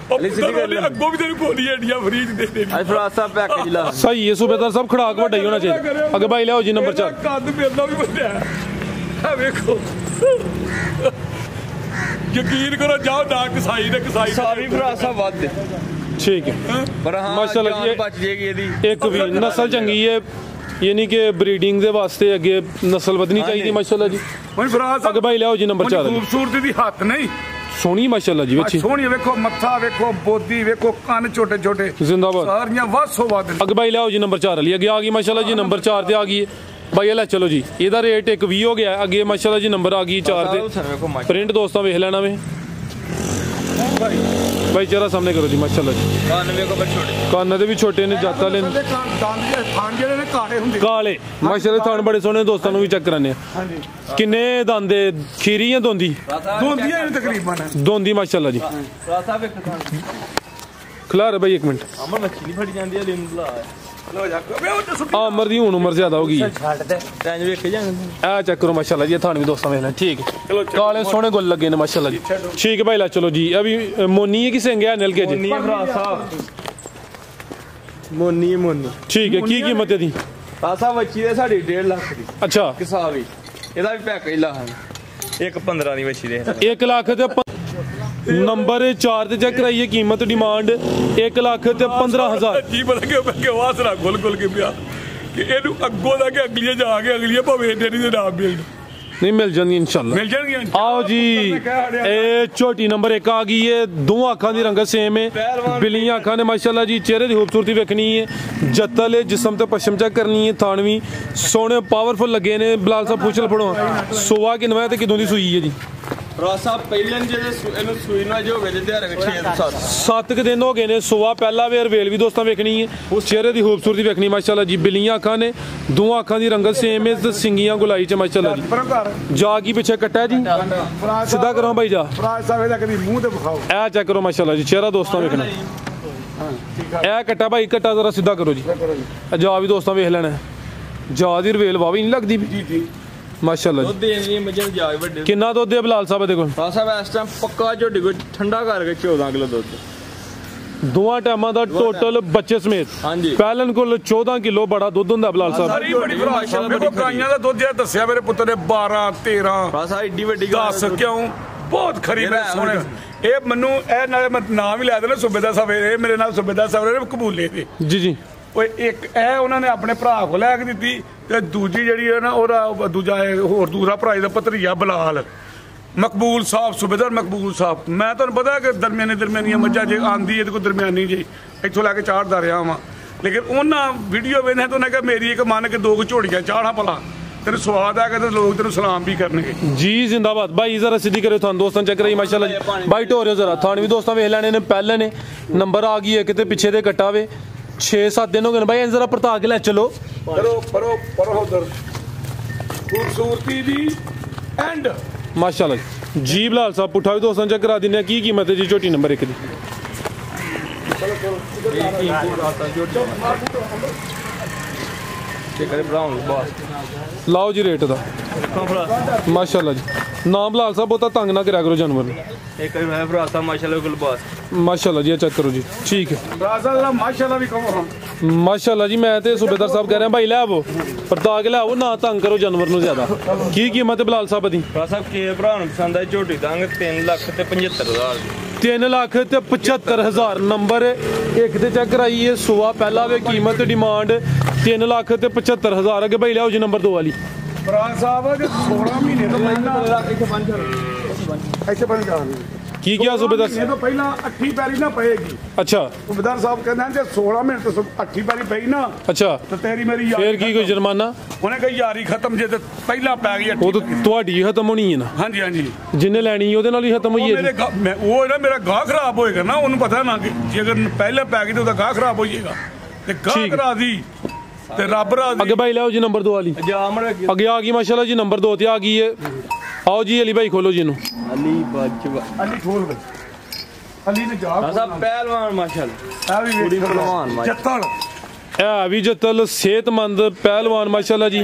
ਉਹ ਅਲੀ ਸਿੱਧੀ ਗੱਲ ਹੈ। ਅੱਗੋਂ ਵੀ ਤੈਨੂੰ ਬੋਲੀ ਇੰਡੀਆ ਫਰੀਜ ਦੇ ਦੇ ਅੱਜ ਭਰਾ ਸਾਹਿਬ ਪੈਕੇਜ ਲਾ ਸਹੀ ਹੈ ਸੂਬੇਦਾਰ ਸਾਹਿਬ ਖੜਾਕ ਵੱਡਾ ਹੀ ਹੋਣਾ ਚਾਹੀਦਾ ਅੱਗੇ ਭਾਈ ਲਿਆਓ ਜੀ ਨੰਬਰ 4 ਕੱਦ ਮੇਰਾ ਵੀ ਵੱਡਿਆ ਆ ਵੇਖੋ ਯਕੀਨ ਕਰੋ ਜਾਓ ਨਾ ਕਸਾਈ ਨੇ ਕਸਾਈ ਸਾਰੀ ਭਰਾ ਸਾਹਿਬ ਵੱਧ ਠੀਕ ਹੈ ਪਰ ਹਾਂ ਮਾਸ਼ਾਅੱਲਾ ਜੀ, ਜਾਨ ਬਚ ਜੇਗੀ ਇਹਦੀ ਇੱਕ ਵੀ ਨਸਲ ਚੰਗੀ ਹੈ ਯਾਨੀ ਕਿ ਬਰੀਡਿੰਗ ਦੇ ਵਾਸਤੇ ਅੱਗੇ ਨਸਲ ਵਧਣੀ ਚਾਹੀਦੀ ਮਾਸ਼ਾਅੱਲਾ ਜੀ ਹੁਣ ਫਰਾਜ਼ ਅੱਗੇ ਭਾਈ ਲਿਆਓ ਜੀ ਨੰਬਰ 4 ਖੂਬਸੂਰਤੀ ਦੀ ਹੱਥ ਨਹੀਂ ਸੋਹਣੀ ਮਾਸ਼ਾਅੱਲਾ ਜੀ ਵਿੱਚ ਸੋਹਣੀ ਵੇਖੋ ਮੱਥਾ ਵੇਖੋ ਬੋਦੀ ਵੇਖੋ ਕੰਨ ਛੋਟੇ ਛੋਟੇ ਜ਼ਿੰਦਾਬਾਦ ਸਾਰੀਆਂ ਵਾਸੋ ਵੱਧ ਅੱਗੇ ਭਾਈ ਲਿਆਓ ਜੀ ਨੰਬਰ 4 ਵਾਲੀ ਅੱਗੇ ਆ ਗਈ ਮਾਸ਼ਾਅੱਲਾ ਜੀ ਨੰਬਰ 4 ਤੇ ਆ ਗਈ ਹੈ ਭਾਈ ਲੈ ਚਲੋ ਜੀ ਇਹਦਾ ਰੇਟ 1,20 ਹੋ ਗਿਆ ਅੱਗੇ ਮਾਸ਼ਾਅੱਲਾ ਜੀ ਨੰਬਰ ਆ ਗਈ 4 ਤੇ ਵੇਖੋ ਮਾਸ਼ਾ ਪ੍ਰਿੰਟ ਦੋਸਤਾਂ ਵੇਖ ਲੈਣਾ ਵੇ भाई चेहरा सामने करो जी माशाल्लाह जी। 92 को छोटे कान दे भी छोटे ने जाता ले काले माशाल्लाह थान बड़े सोहने दोस्तां नूं भी चेक कराने किन्ने दंद खीरी या दोंदी तकरीबन दोंदी माशाल्लाह जी। खिलार भाई 1 मिनट अमर मच्छी नहीं फड़ी जाती है लिम बुला अमर दी हुण उम्र ज्यादा हो गई टैंज वेखे जाने ए चेक करो माशाल्लाह जी थान भी दोस्तां वेख लें ठीक है काले सोहने गुल लगे ने माशाल्लाह जी ठीक है भाई ला चलो जी। अभी मोनी है कि सिंह है नलके जी भरा साहब मोनी मोनी ठीक है की कीमत है दी आसा बच्ची है साड़ी 1.5 लाख दी अच्छा किसा भी ਇਹਦਾ ਵੀ ਪੈਕੇਜ ਲਾ ਹਨ 1.15 ਦੀ ਬੱਚੀ ਦੇ 1 ਲੱਖ ਤੇ नंबर 4 ਤੇ ਚੈੱਕ ਕਰਾਈਏ कीमत डिमांड 1 ਲੱਖ ਤੇ 15000 ਜੀ ਬਣ ਕੇ ਵਾਸਰਾ ਗੁੱਲ ਗੁੱਲ ਕੇ ਪਿਆ ਕਿ ਇਹਨੂੰ ਅੱਗੋਂ ਦਾ ਕਿ ਅਗਲੀਆਂ ਜਾ ਕੇ ਅਗਲੀਆਂ ਭਾਵੇਂ ਇੰਨੇ ਨਹੀਂ ਦੇ ਨਾਮ ਮਿਲਣ नहीं मिल जाएंगी इंशाल्लाह मिल जाएंगे आओ जी ए छोटी नंबर 1 आ गई है दो अखां दी रंगत सेम है बिलियां अखां ने माशाल्लाह जी चेहरे दी खूबसूरती वेखनी है जत्तल जिस्म ते पश्चिम चेक करनी है थानवी सोने पावरफुल लगे ने बिलाल साहब पूछ लो पड़ो सुवा कि नवा ते किदों दी सूई है जी ਰਾਸਾ ਪਹਿਲਾਂ ਜਿਹੜੇ ਇਹਨੂੰ ਸੂਈ ਨਾ ਜੋ ਵੇਲੇ ਦੇ ਰਗ 7 दिन हो गए ने सुवा पहला वे रवेल भी दोस्तां वेखनी है चेहरे दी खूबसूरती वेखनी माशाल्लाह जी बिलियां अखां ने दो अखां दी रंगत सेम है सिंगियां गुलाई च माशाल्लाह जी जा की पीछे कट्टा जी सीधा करो भाई जा ए चेक करो माशाल्लाह जी चेहरा दोस्तां वेखना ए कट्टा भाई कट्टा जरा सीधा करो जी जा भी दोस्तां वेख लेना जा दी रवेल वावी नहीं लगदी माशाल्लाह ਦੁੱਧ ਦੇਣ ਲਈ ਮੱਝਾਂ ਜਾ ਵੱਡੇ किन्ना दुध है बिलाल साहब देखो ਸਾਹਿਬ ਇਸ ਟਾਈਮ ਪੱਕਾ ਝੋਡੀ ਕੋ ਠੰਡਾ ਕਰਕੇ 14 ਕਿਲੋ ਦੁੱਧ दोवां टाइमां दा टोटल बच्चे समेत ਹਾਂਜੀ पहलन कोल 14 किलो बड़ा दुध हुंदा बिलाल साहब ਸਾਰੀ ਬੜੀ ਮਾਸ਼ਾਅੱਲਾ ਦੇਖੋ ਗਾਈਆਂ ਦਾ ਦੁੱਧ ਜਿਹੜਾ ਦੱਸਿਆ ਮੇਰੇ ਪੁੱਤ ਨੇ 12 13 ਰਾਸਾ ਏਡੀ ਵੱਡੀ 10 ਕਿਉਂ ਬਹੁਤ ਖਰੀ ਮੈਂ ਸੋਹਣੇ ਇਹ ਮੈਨੂੰ ਇਹ ਨਾਲੇ ਮੈਂ ਨਾਮ ਹੀ ਲੈ ਦੇਣਾ ਸੂਬੇਦਾਰ ਸਾਹਿਬ ਇਹ ਮੇਰੇ ਨਾਲ ਸੂਬੇਦਾਰ ਸਾਹਿਬ ਨੇ ਕਬੂਲੇ ਤੇ जी जी ਓਏ ਇੱਕ ਇਹ ਉਹਨਾਂ ਨੇ ਆਪਣੇ ਭਰਾ ਕੋਲ ਲੈ ਕੇ ਦਿੱਤੀ ਤੇ ਦੂਜੀ ਜਿਹੜੀ ਹੈ ਨਾ ਉਹਦਾ ਦੂਜਾ ਹੋਰ ਦੂਸਰਾ ਭਰਾ ਦਾ ਭਤਰੀਆ ਬਲਾਲ ਮਕਬੂਲ ਸਾਹਿਬ ਸੂਬੇਦਾਰ ਮਕਬੂਲ ਸਾਹਿਬ ਮੈਂ ਤੁਹਾਨੂੰ ਪਤਾ ਕਿ ਦਰਮਿਆਨੀਆਂ ਮੱਝਾਂ ਜੇ ਆਂਦੀ ਇਹਦੇ ਕੋਲ ਦਰਮਿਆਨੀ ਜੀ ਇੱਥੋਂ ਲੈ ਕੇ ਚਾੜਦਾ ਰਿਹਾ ਵਾਂ ਲੇਕਿਨ ਉਹਨਾਂ ਵੀਡੀਓ ਵੇਖਦੇ ਤਾਂ ਉਹਨੇ ਕਿਹਾ ਮੇਰੀ ਇੱਕ ਮੰਨ ਕੇ 2 ਝੋੜੀਆਂ ਚਾੜਾਂ ਭਲਾ तेरे स्वाद आ गए लोग तेरे सलाम भी करने जी जिंदाबाद भाई जरा सीधी करो थान दोस्तों चेक कराई माशाल्लाह जी भाई टोरियो जरा थान भी दोस्तों वेख लेने ने पहले ने नंबर आ गई है किते पीछे दे कट्टा वे 6-7 दिन हो गए भाई जरा परता के ले चलो परो परो परो उधर खूबसूरती दी एंड माशाल्लाह जी बिलाल साहब पुठा भी दोस्तों चेक करा दिने की कीमत है जी छोटी नंबर 1 दी लाओ जी रेट दा माशाल्लाह जी नाम बिलाल साहब बहुता तंग ना करा करो जानवर एक है भरासा माशाल्लाह गुलबास माशाल्लाह जी चेक करो जी ठीक है माशाल्लाह भी कहो माशाल्लाह जी मैं ते सूबेदार साहब कह रहे हैं भाई ले आवो परता के ले आवो ना तंग करो जानवर नु ज्यादा की कीमत है बिलाल साहब दी साहब के भरा नु पसंद है झोटी दांगे 3,75,000 3,75,000 नंबर एक ते चेक कराइए सुवा पहला वे कीमत डिमांड 3,75,000 अगे भाई लियाओ जी नंबर 2 वाली फराज साहब 16 महीने तो ऐसे बन जा की क्या सूबेदार ये तो पहला 8 पैरी ना पएगी अच्छा सूबेदार साहब कहते हैं जे 16 मिनट तो 8 पैरी पई ना अच्छा तो तेरी मेरी यारी फिर की कोई जुर्माना उन्हें कही यारी खत्म जे ते पहला पै गई वो तो ਤੁਹਾਡੀ ਖਤਮ ਹੋਣੀ ਹੈ ਨਾ ਹਾਂਜੀ ਹਾਂਜੀ ਜਿੰਨੇ ਲੈਣੀ ਉਹਦੇ ਨਾਲ ਹੀ ਖਤਮ ਹੋਈ ਹੈ ਉਹ ਨਾ ਮੇਰਾ ਗਾਹ ਖਰਾਬ ਹੋਏਗਾ ਨਾ ਉਹਨੂੰ ਪਤਾ ਨਾ ਕਿ ਜੇ ਅਗਰ ਪਹਿਲੇ ਪੈ ਗਈ ਤੇ ਉਹਦਾ ਗਾਹ ਖਰਾਬ ਹੋ ਜਾਏਗਾ ਤੇ ਗਾਹ ਕਰਾ ਦੀ ਤੇ ਰੱਬ ਰਾਜ਼ੀ ਅੱਗੇ ਭਾਈ ਲਿਆਓ ਜੀ ਨੰਬਰ 2 ਵਾਲੀ ਅੱਗੇ ਆ ਗਈ ਮਾਸ਼ਾਅੱਲਾ ਜੀ ਨੰਬਰ 2 ਤੇ ਆ ਗਈ ਹੈ आओ जी अली भाई खोलो जी नु अली बाजवा अली खोल भाई अली ने जा साहब पहलवान माशाल्लाह आ भी पूरी पहलवान जत्तल ए भी जत्तल सेहतमंद पहलवान माशाल्लाह जी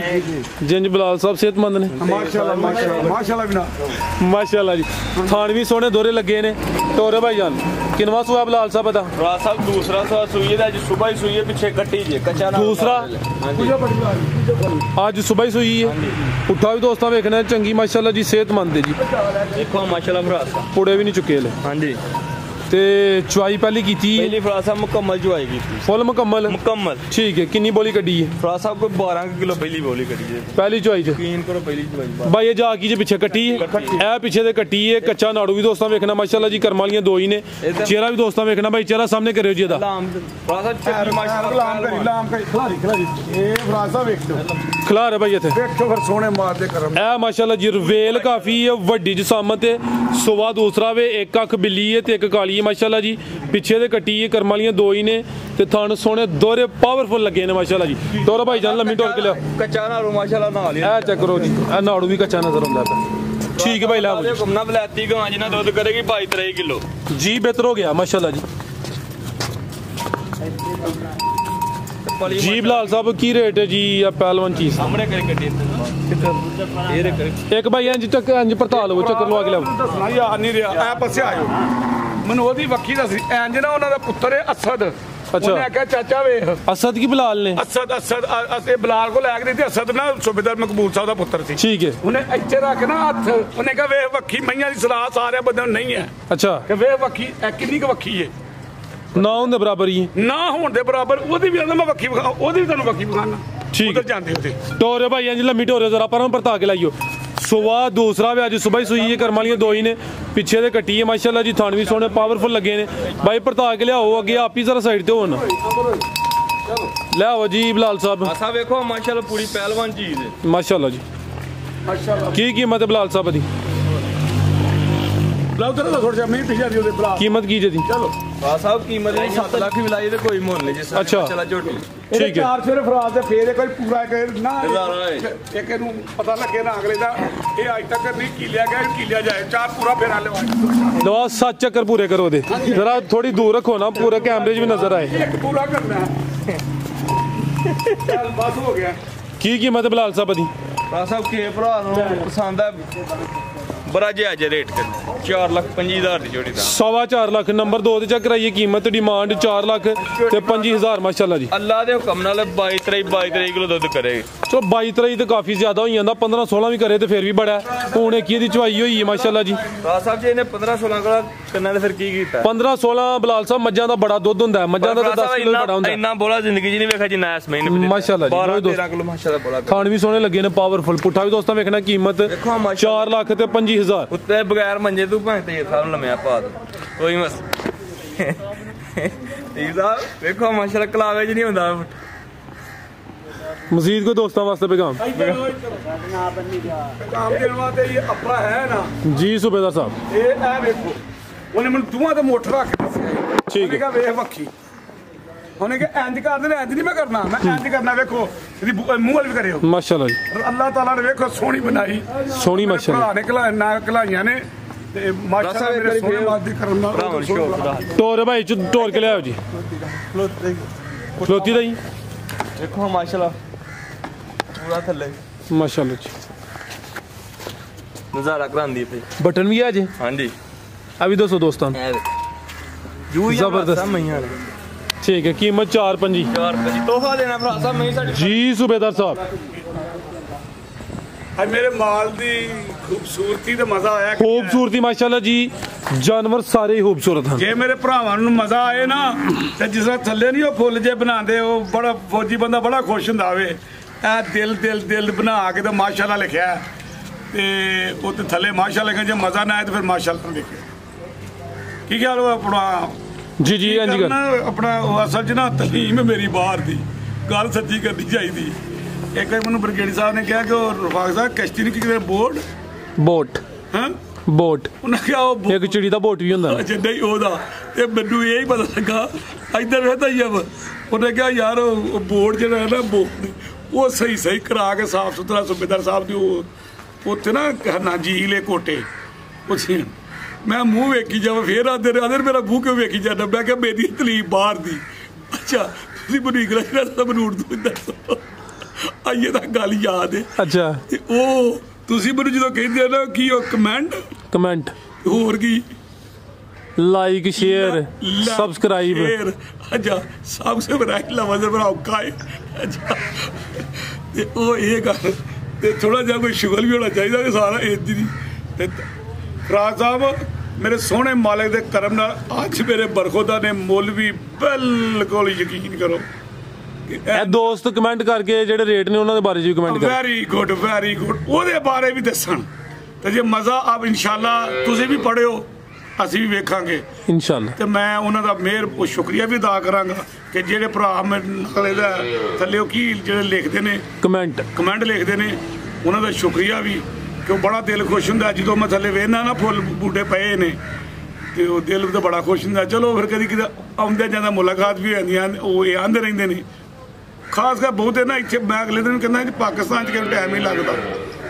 जिंज बिलाल साहब सेहतमंद ने माशाल्लाह माशाल्लाह माशाल्लाह बिना माशाल्लाह जी थान भी सोने दोरे लगे ने टोरे भाई जान किनवा सुआ बिलाल साहब दा रात साहब दूसरा सुआ सुई है आज सुबह ही सुई है पीछे कट्टी जे कच्चा ना दूसरा आज सुबह ही सुई है उठा भी दोस्तां देखना चंगी माशाल्लाह जी सेहतमंद है जी देखो माशाल्लाह भरा पुड़े भी नहीं चुके ले हां जी ते चुआई पहली की थी पहली फरासा मुकम्मल चुआई की थी फुल मुकम्मल मुकम्मल ठीक है कितनी बोली कड्डी है फरासा को 12 किलो पहली बोली कड्डी है पहली चुआई च यकीन करो पहली चुआई भाई ये जा की जे पीछे कट्टी है ए पीछे दे कट्टी है कच्चा नाड़ू भी दोस्तां देखना माशाल्लाह जी कर्म वालियां दो ही ने चेहरा भी दोस्तां देखना भाई चेहरा सामने करियो जी दा फरासा माशाल्लाह लाम करी खिलाड़ी ए फरासा देख लो खिलार है भाई इथे देखो फिर सोने मार दे करम ए माशाल्लाह जी रवेल काफी है वड्डी जिसामत है ਸੁਵਾ ਦੂਸਰਾ ਵੇ ਇੱਕ ਅੱਖ ਬਿੱਲੀ ਹੈ ਤੇ ਇੱਕ ਕਾਲੀ ਹੈ ਮਾਸ਼ਾਅੱਲਾ ਜੀ ਪਿੱਛੇ ਦੇ ਕੱਟੀ ਹੈ ਕਰਮ ਵਾਲੀਆਂ ਦੋ ਹੀ ਨੇ ਤੇ ਥਣ ਸੋਹਣੇ ਦੋਰੇ ਪਾਵਰਫੁਲ ਲੱਗੇ ਨੇ ਮਾਸ਼ਾਅੱਲਾ ਜੀ ਤੋਰਾ ਭਾਈ ਜਾਨ ਲੰਮੀ ਟੋਰ ਕੇ ਲਿਆ ਕੱਚਾ ਨਾਲੂ ਮਾਸ਼ਾਅੱਲਾ ਨਾਲ ਹੀ ਇਹ ਚੈੱਕ ਕਰੋ ਜੀ ਇਹ ਨਾੜੂ ਵੀ ਕੱਚਾ ਨਜ਼ਰ ਆਉਂਦਾ ਪਿਆ ਠੀਕ ਹੈ ਭਾਈ ਲਾ ਇਹ ਘੁੰਮਣਾ ਬਲੈਤੀ ਗਾਂ ਜਿਹਨਾਂ ਦੁੱਧ ਕਰੇਗੀ 22-23 ਕਿਲੋ ਜੀ ਬਿਹਤਰ ਹੋ ਗਿਆ ਮਾਸ਼ਾਅੱਲਾ ਜੀ जी बिलाल साहब की रेट है जी या पहलवान चीज सामने करे कटी ये रे करे एक भाई इंज तक इंज पड़ता लो चक्कर लवा के लिया ਦੱਸਣਾ ਯਾਦ ਨਹੀਂ ਰਿਹਾ ਐ ਪਾਸੇ ਆਇਓ ਮੈਨੂੰ ਉਹਦੀ ਵੱਖੀ ਦੱਸੀ ਇੰਜ ਨਾ ਉਹਨਾਂ ਦਾ ਪੁੱਤਰ ਹੈ ਅਸਦ ਉਹਨੇ ਆਖਿਆ ਚਾਚਾ ਵੇਖ असद की बिलाल ने ਅਸਦ ਅਸੀਂ ਬਲਾਲ ਕੋ ਲੈ ਕੇ ਦਿੱਤੀ ਅਸਦ ਨਾ ਸੁਬੇਦਾਰ ਮਕਬੂਲ ਸਾਹਿਬ ਦਾ ਪੁੱਤਰ ਸੀ ठीक है ਉਹਨੇ ਇੱਥੇ ਰੱਖ ਨਾ ਹੱਥ ਉਹਨੇ ਕਿਹਾ ਵੇਖ ਵੱਖੀ ਮਈਆਂ ਦੀ ਸਲਾਹ ਸਾਰੇ ਬੰਦੇ ਨੂੰ ਨਹੀਂ ਹੈ अच्छा ਕਿ ਵੇਖ ਵੱਖੀ ਇਹ ਕਿੰਨੀ ਕੁ ਵੱਖੀ ਹੈ ना होने बराबर ही ਨਾ ਹੋਣ ਦੇ ਬਰਾਬਰ ਉਹਦੀ ਵੀ ਮੈਂ ਵੱਖੀ ਵਿਖਾ ਉਹਦੀ ਵੀ ਤੁਹਾਨੂੰ ਵੱਖੀ ਵਿਖਾਣਾ ठीक ਉਧਰ ਜਾਂਦੇ ਉਹਦੇ टोरे भाई इंज लम्मी टोरे जरा पर पड़ता के लाइयो सुबह दूसरा भी अज सुबह ही सुई है करम वालियां दो ही ने पीछे दे कट्टी है माशाल्लाह जी थान भी सोने पावरफुल लगे ने भाई पड़ता के लियाओ अगे आप ही जरा साइड ते हो ना ले आओ जी बिलाल साहब आसा देखो माशाल्लाह पूरी पहलवान चीज है माशाल्लाह जी ਮਾਸ਼ਾਅੱਲਾ की कीमत है बिलाल साहब दी ਬਲਾਉ ਤੇਰਾ ਥੋੜਾ ਜਿਹਾ ਮੀਂਹ ਪਿਛਾ ਦੀ ਉਹਦੇ ਬਲਾ कीमत की जी ਚਲੋ ਆ ਸਾਹਿਬ ਕੀਮਤ 7 ਲੱਖ ਵੀ ਲਾਈ ਤੇ ਕੋਈ ਮੁੱਲ ਨਹੀਂ ਜਿਸ ਅੱਛਾ। ਚਲਾ ਝੋਟੀ ਇਹਦੇ ਠੀਕ ਹੈ। ਚਾਰ ਸਵੇਰੇ ਫਰਾਜ਼ ਦੇ ਫੇਰ ਇਹ ਕੋਈ ਪੂਰਾ ਕਰ ਨਾ ਨਜ਼ਾਰਾ ਹੈ। ਇੱਕ ਇਹਨੂੰ ਪਤਾ ਲੱਗੇ ਨਾ ਅਗਲੇ ਦਾ ਇਹ ਅੱਜ ਤੱਕ ਨਹੀਂ ਕੀਲਿਆ ਗਿਆ ਕੀਲਿਆ ਜਾਏ ਚਾਰ ਪੂਰਾ ਫੇਰਾ ਲਵਾ लो 7 चक्कर पूरे करो दे जरा थोड़ी दूर रखो ना पूरे कैमरे भी नजर आए ਇੱਕ ਪੂਰਾ ਕਰਨਾ ਹੈ ਚੱਲ ਬਸ ਹੋ ਗਿਆ की कीमत है बिलाल साहब दी ਆ ਸਾਹਿਬ ਕੇ ਭਰਾ ਨੂੰ ਪਸੰਦ ਆ ਬੜਾ ਜਿਹਾ ਜੇ ਰੇਟ ਕਰ 4,25,000 ਦੀ ਜੋੜੀ ਦਾ 4.25 लाख नंबर 2 ਤੇ ਚੈੱਕ ਕਰਾਈਏ ਕੀਮਤ ਡਿਮਾਂਡ 4 ਲੱਖ ਤੇ 25000 ਮਾਸ਼ਾਅੱਲਾ ਜੀ ਅੱਲਾ ਦੇ ਹੁਕਮ ਨਾਲ 22-23 ਕਿਲੋ ਦੁੱਧ ਕਰੇਗੀ ਚਲੋ 22-23 ਤੇ ਕਾਫੀ ਜ਼ਿਆਦਾ ਹੋਈ ਜਾਂਦਾ 15-16 ਵੀ ਕਰੇ ਤੇ ਫਿਰ ਵੀ ਬੜਾ ਹੈ। ਹੁਣ ਇੱਕ ਇਹਦੀ ਚਵਾਈ ਹੋਈ ਹੈ ਮਾਸ਼ਾਅੱਲਾ ਜੀ ਆ ਸਾਹਿਬ ਜੀ ਇਹਨੇ 15-16 ਕਿਲੋ ਕੰਨਾਂ ਦੇ ਫਿਰ ਕੀ ਕੀਤਾ 15-16 ਬਿਲਾਲ ਸਾਹਿਬ ਮੱਝਾਂ ਦਾ ਬੜਾ ਦੁੱਧ ਹੁੰਦਾ ਹੈ ਮੱਝਾਂ ਦਾ ਤਾਂ 10 ਕਿਲੋ ਬੜਾ ਹੁੰਦਾ ਇੰਨਾ ਬੋਲਾ ਜ਼ਿੰਦਗੀ 'ਚ ਨਹੀਂ ਵੇਖਿਆ ਜਿੰਨਾ ਇਸ ਮਹੀਨੇ ਮਾਸ਼ਾਅੱਲਾ ਜੀ 12-13 ਕਿਲੋ ਮਾਸ਼ਾਅੱਲਾ ਬੋਲਾ ਖਾਣ ਵੀ ਸੋਹਣੇ ਲੱਗੇ ਨੇ ਪਾਵਰਫੁਲ ਪੁੱਠਾ ਵੀ ਦੋਸਤਾਂ ਵੇਖਣਾ ਕੀਮਤ ਦੇਖੋ ਮਾਸ਼ਾਅੱਲਾ 4 ਲੱਖ ਤੇ 25000 ਉੱਤੇ ਬਗੈਰ ਮੰਜੇ ਤੂੰ ਭਾਂ ਤੇ ਸਾਹਿਬ ਨੂੰ ਲੰਮਿਆ ਪਾ ਦੋ ਕੋਈ ਮਸ ਇਹ ਸਾਹਿਬ ਵੇਖੋ ਮਾਸ਼ਾਅੱਲਾ ਕਲਾਵੇ 'ਚ ਨਹੀਂ ਹੁੰਦਾ ਮਜ਼ੀਦ ਕੋਈ ਦੋਸਤਾਂ ਵਾਸਤੇ ਪੈਗਾਮ ਕੰਮ ਦੇਣ ਵਾਸਤੇ ਇਹ ਆਪਣਾ ਹੈ ਨਾ ਜੀ ਸੂਬੇਦਾਰ ਸਾਹਿਬ ਇਹ ਐ ਵੇਖੋ ਉਹਨੇ ਮੈਨੂੰ ਦੂਆਂ ਤੇ ਮੋਟਰ ਰੱਖ ਦਿੱਤੀ ਠੀਕ ਉਹਨੇ ਕਿਹਾ ਵੇਖ ਵੱਖੀ ਉਹਨੇ ਕਿਹਾ ਇੰਜ ਕਰਦੇ ਨੇ ਇੰਜ ਨਹੀਂ ਮੈਂ ਕਰਨਾ ਮੈਂ ਇੰਜ ਕਰਨਾ ਵੇਖੋ ਇਹਦੀ ਮੂੰਹ ਵਾਲੀ ਵੀ ਕਰਿਓ ਮਾਸ਼ਾਅੱਲਾ ਜੀ ਅੱਲਾਹ ਤਾਲਾ ਨੇ ਵੇਖੋ ਸੋਹਣੀ ਬਣਾਈ ਸੋਹਣੀ ਮਾਸ਼ਾਅੱਲਾ ਭਰਾ ਨੇ ਕਲਾਈਆਂ ਨੇ ਤੇ ਮਾਸ਼ਾਅੱਲਾ ਮੇਰੇ ਸੋਹਣੇ ਬਾਤ ਦੀ ਕਰਨ ਨਾਲ ਟੋਰ ਭਾਈ ਚ ਟੋਰ ਕੇ ਲਿਆਓ ਜੀ ਖਲੋਤੀ ਦਾ ਜੀ ਦੇਖੋ ਮਾਸ਼ਾਅੱਲਾ ਪੂਰਾ ਥੱਲੇ ਮਾਸ਼ਾਅੱਲਾ ਜੀ ਨਜ਼ਾਰਾ ਕਰਾਂਦੀ ਪਈ ਬਟਨ ਵੀ ਆ ਜੇ ਹਾਂਜੀ ਅਭੀ ਦੱਸੋ ਦੋਸਤਾਂ ਜੂ ਜ਼ਬਰਦਸਤ। ਮਈਆਂ ਠੀਕ ਹੈ ਕੀਮਤ 4-5 4 ਤੋਹਫਾ ਦੇਣਾ ਭਰਾ ਸਾਹਿਬ ਮੈਂ ਸਾਡੀ ਜੀ ਸੂਬੇਦਾਰ ਸਾਹਿਬ ਅੱਜ ਮੇਰੇ ਮਾਲ ਦੀ ਖੂਬਸੂਰਤੀ ਤੇ ਮਜ਼ਾ ਆਇਆ ਖੂਬਸੂਰਤੀ ਮਾਸ਼ਾਅੱਲਾ ਜੀ ਜਾਨਵਰ ਸਾਰੇ ਹੀ ਖੂਬਸੂਰਤ ਹਨ ਜੇ ਮੇਰੇ ਭਰਾਵਾਂ ਨੂੰ ਮਜ਼ਾ ਆਏ ਨਾ ਤੇ ਜਿਸ ਤਰ੍ਹਾਂ ਥੱਲੇ ਨਹੀਂ ਉਹ ਫੁੱਲ ਜੇ ਬਣਾਉਂਦੇ ਉਹ ਬੜਾ ਫੌਜੀ ਬੰਦਾ ਬੜਾ ਖੁਸ਼ ਹੁੰਦਾ ਹੋਵੇ ਇਹ ਦਿਲ ਬਣਾ ਕੇ ਤੇ ਮਾਸ਼ਾਅੱਲਾ ਲਿਖਿਆ ਹੈ। ਤੇ ਉਹ ਤੇ ਥੱਲੇ ਮਾਸ਼ਾਅੱਲਾ ਲਿਖਿਆ ਜੇ ਮਜ਼ਾ ਨਾ ਆਏ ਤੇ ਫਿਰ ਮਾਸ਼ਾਅੱਲਾ ਨਾ ਲਿਖਿਆ ਕੀ ਖਿਆਲ ਹੋ ਆਪਣਾ ਜੀ ਜੀ ਇੰਜ ਕਰ ਆਪਣਾ ਉਹ ਅਸਲ 'ਚ ਨਾ ਤਲੀਮ ਮੇਰੀ ਬਾਹਰ ਦੀ ਗੱਲ ਸੱਚੀ ਕਰਨੀ ਚਾਹੀਦੀ ਇੱਕ ਵਾਰ ਮੈਨੂੰ ਬ੍ਰਿਗੇਡੀ ਸਾਹਿਬ ਨੇ ਕਿਹਾ ਕਿ ਉਹ ਰਫਾਕ ਸਾਹਿਬ ਕਸ਼ਤੀ ਨਹੀਂ ਕਿਤੇ ਬੋਟ ਹਾਂ ਬੋਟ ਉਹਨਾਂ ਕਿਹਾ ਉਹ ਇੱਕ ਚਿੜੀ ਦਾ ਬੋਟ ਵੀ ਹੁੰਦਾ ਅੱਛਾ ਨਹੀਂ ਉਹਦਾ ਤੇ ਮੈਨੂੰ ਇਹ ਹੀ ਪਤਾ ਲੱਗਾ ਇੱਧਰ ਵੇਖਦਾ ਹੀ ਉਹਨੇ ਕਿਹਾ ਯਾਰ ਉਹ ਬੋਰਡ ਜਿਹੜਾ ਹੈ ਨਾ ਬੋਰਡ ਉਹ ਸਹੀ ਕਰਾ ਕੇ ਸਾਫ ਸੁਥਰਾ ਸੂਬੇਦਾਰ ਸਾਹਿਬ ਦੀ ਉਹ ਉੱਥੇ ਨਾ ਝੀਲ ਏ ਕੋਟੇ ਉੱਥੇ ਮੈਂ ਮੂੰਹ ਵੇਖੀ ਜਾਵਾਂ ਫੇਰ ਆਦਰ ਮੇਰਾ ਮੂੰਹ ਕਿਉਂ ਵੇਖੀ ਜਾਂਦਾ ਮੈਂ ਕਿਹਾ ਮੇਰੀ ਤਲੀਬ ਬਾਹਰ ਦੀ ਅੱਛਾ ਤੁਸੀਂ ਮੈਨੂੰ ਇੰਗਲਿਸ਼ ਨਾਲ ਮੈਨੂੰ ਉਰਦੂ ਦੱਸੋ ਆਈਏ ਤਾਂ ਗੱਲ ਯਾਦ ਹੈ ਅੱਛਾ ਤੇ ਉਹ ਤੁਸੀਂ ਮੈਨੂੰ ਜਦੋਂ ਕਹਿੰਦੇ ਨਾ ਕੀ ਉਹ ਕਮੈਂਟ ਹੋਰ ਕੀ लाइक शेयर सब्सक्राइब अच्छा सबसे बड़ा लफ्ज़ बड़ा औखा है अच्छा ते ओ ये गल ते थोड़ा जिहा कोई शुगल भी होना चाहिए कि सारा इंज नहीं ते फराज साहब मेरे सोहने मालिक दे करम नाल अज मेरे बरखुदा ने मुल भी बिल्कुल यकीन करो ਇਹ ਦੋਸਤ ਕਮੈਂਟ ਕਰਕੇ ਜਿਹੜੇ ਰੇਟ ਨੇ ਉਹਨਾਂ ਦੇ ਬਾਰੇ ਵੀ ਕਮੈਂਟ ਕਰ ਵੈਰੀ ਗੁੱਡ ਉਹਦੇ ਬਾਰੇ ਵੀ ਦੱਸਣ ਤੇ ਜੇ ਮਜ਼ਾ ਆਪ ਇਨਸ਼ਾਅੱਲਾ ਤੁਸੀਂ ਵੀ ਪੜਿਓ ਅਸੀਂ ਵੀ ਵੇਖਾਂਗੇ ਇਨਸ਼ਾਅੱਲਾ ਤੇ ਮੈਂ ਉਹਨਾਂ ਦਾ ਮਿਹਰ ਸ਼ੁਕਰੀਆ ਵੀ ਅਦਾ ਕਰਾਂਗਾ ਕਿ ਜਿਹੜੇ ਭਰਾ ਮੇਰੇ ਨਕਲੇ ਦਾ ਥੱਲੇ ਕੀ ਜਿਹੜੇ ਲਿਖਦੇ ਨੇ ਕਮੈਂਟ ਲਿਖਦੇ ਨੇ ਉਹਨਾਂ ਦਾ ਸ਼ੁਕਰੀਆ ਵੀ तो बड़ा दिल खुश होंगे जो मैं थले वेहना ना फुल बूटे पे ने तो दिल तो बड़ा खुश होंगे। चलो फिर कभी कि आउंदे जांदे मुलाकात भी होंदी आंदे रहिंदे ने खास कर बहुते ना इत्थे मैं अगले दिन कहना जी पाकिस्तान च टाइम नहीं लगता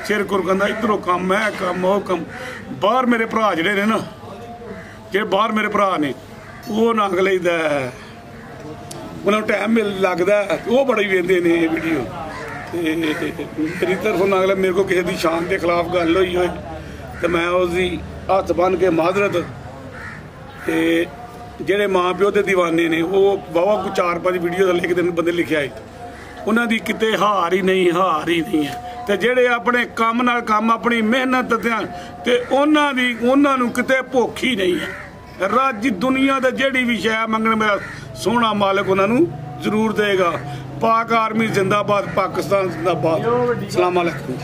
सिर कुर कहना इधरों कम है कम वो कम बाहर मेरे भरा जिहड़े ने ना जे बाहर मेरे भरा ने वो नंग लईदा उन्होंने टाइम लगता वो बड़ा ही वेंदे ने वीडियो मेरी तरफों नंग मेरे को किसी की शान के खिलाफ गल हुई हो तो मैं उसकी हथ बन के मादरत ते ਜਿਹੜੇ ਮਾਂ ਪਿਓ ਦੇ दीवाने ने वो वाहवा को 4-5 वीडियो थले एक दिन बंदे लिखे आए उन्होंने किते हार ही नहीं है ते ਜਿਹੜੇ ਆਪਣੇ ਕੰਮ ਨਾਲ ਕੰਮ ਆਪਣੀ ਮਿਹਨਤ ਤੇ ਉਹਨਾਂ ਨੂੰ ਕਿਤੇ ਭੁੱਖ ਹੀ ਨਹੀਂ ਹੈ ਰੱਜ ਦੁਨੀਆ ਦਾ ਜਿਹੜੀ ਵੀ ਸ਼ੈ ਮੰਗਣ ਮੇਰਾ ਸੋਹਣਾ ਮਾਲਕ ਉਹਨਾਂ ਨੂੰ ਜ਼ਰੂਰ ਦੇਗਾ। ਪਾਕ ਆਰਮੀ ਜ਼ਿੰਦਾਬਾਦ, ਪਾਕਿਸਤਾਨ ਜ਼ਿੰਦਾਬਾਦ। ਸਲਾਮ ਅਲੈਕੁਮ।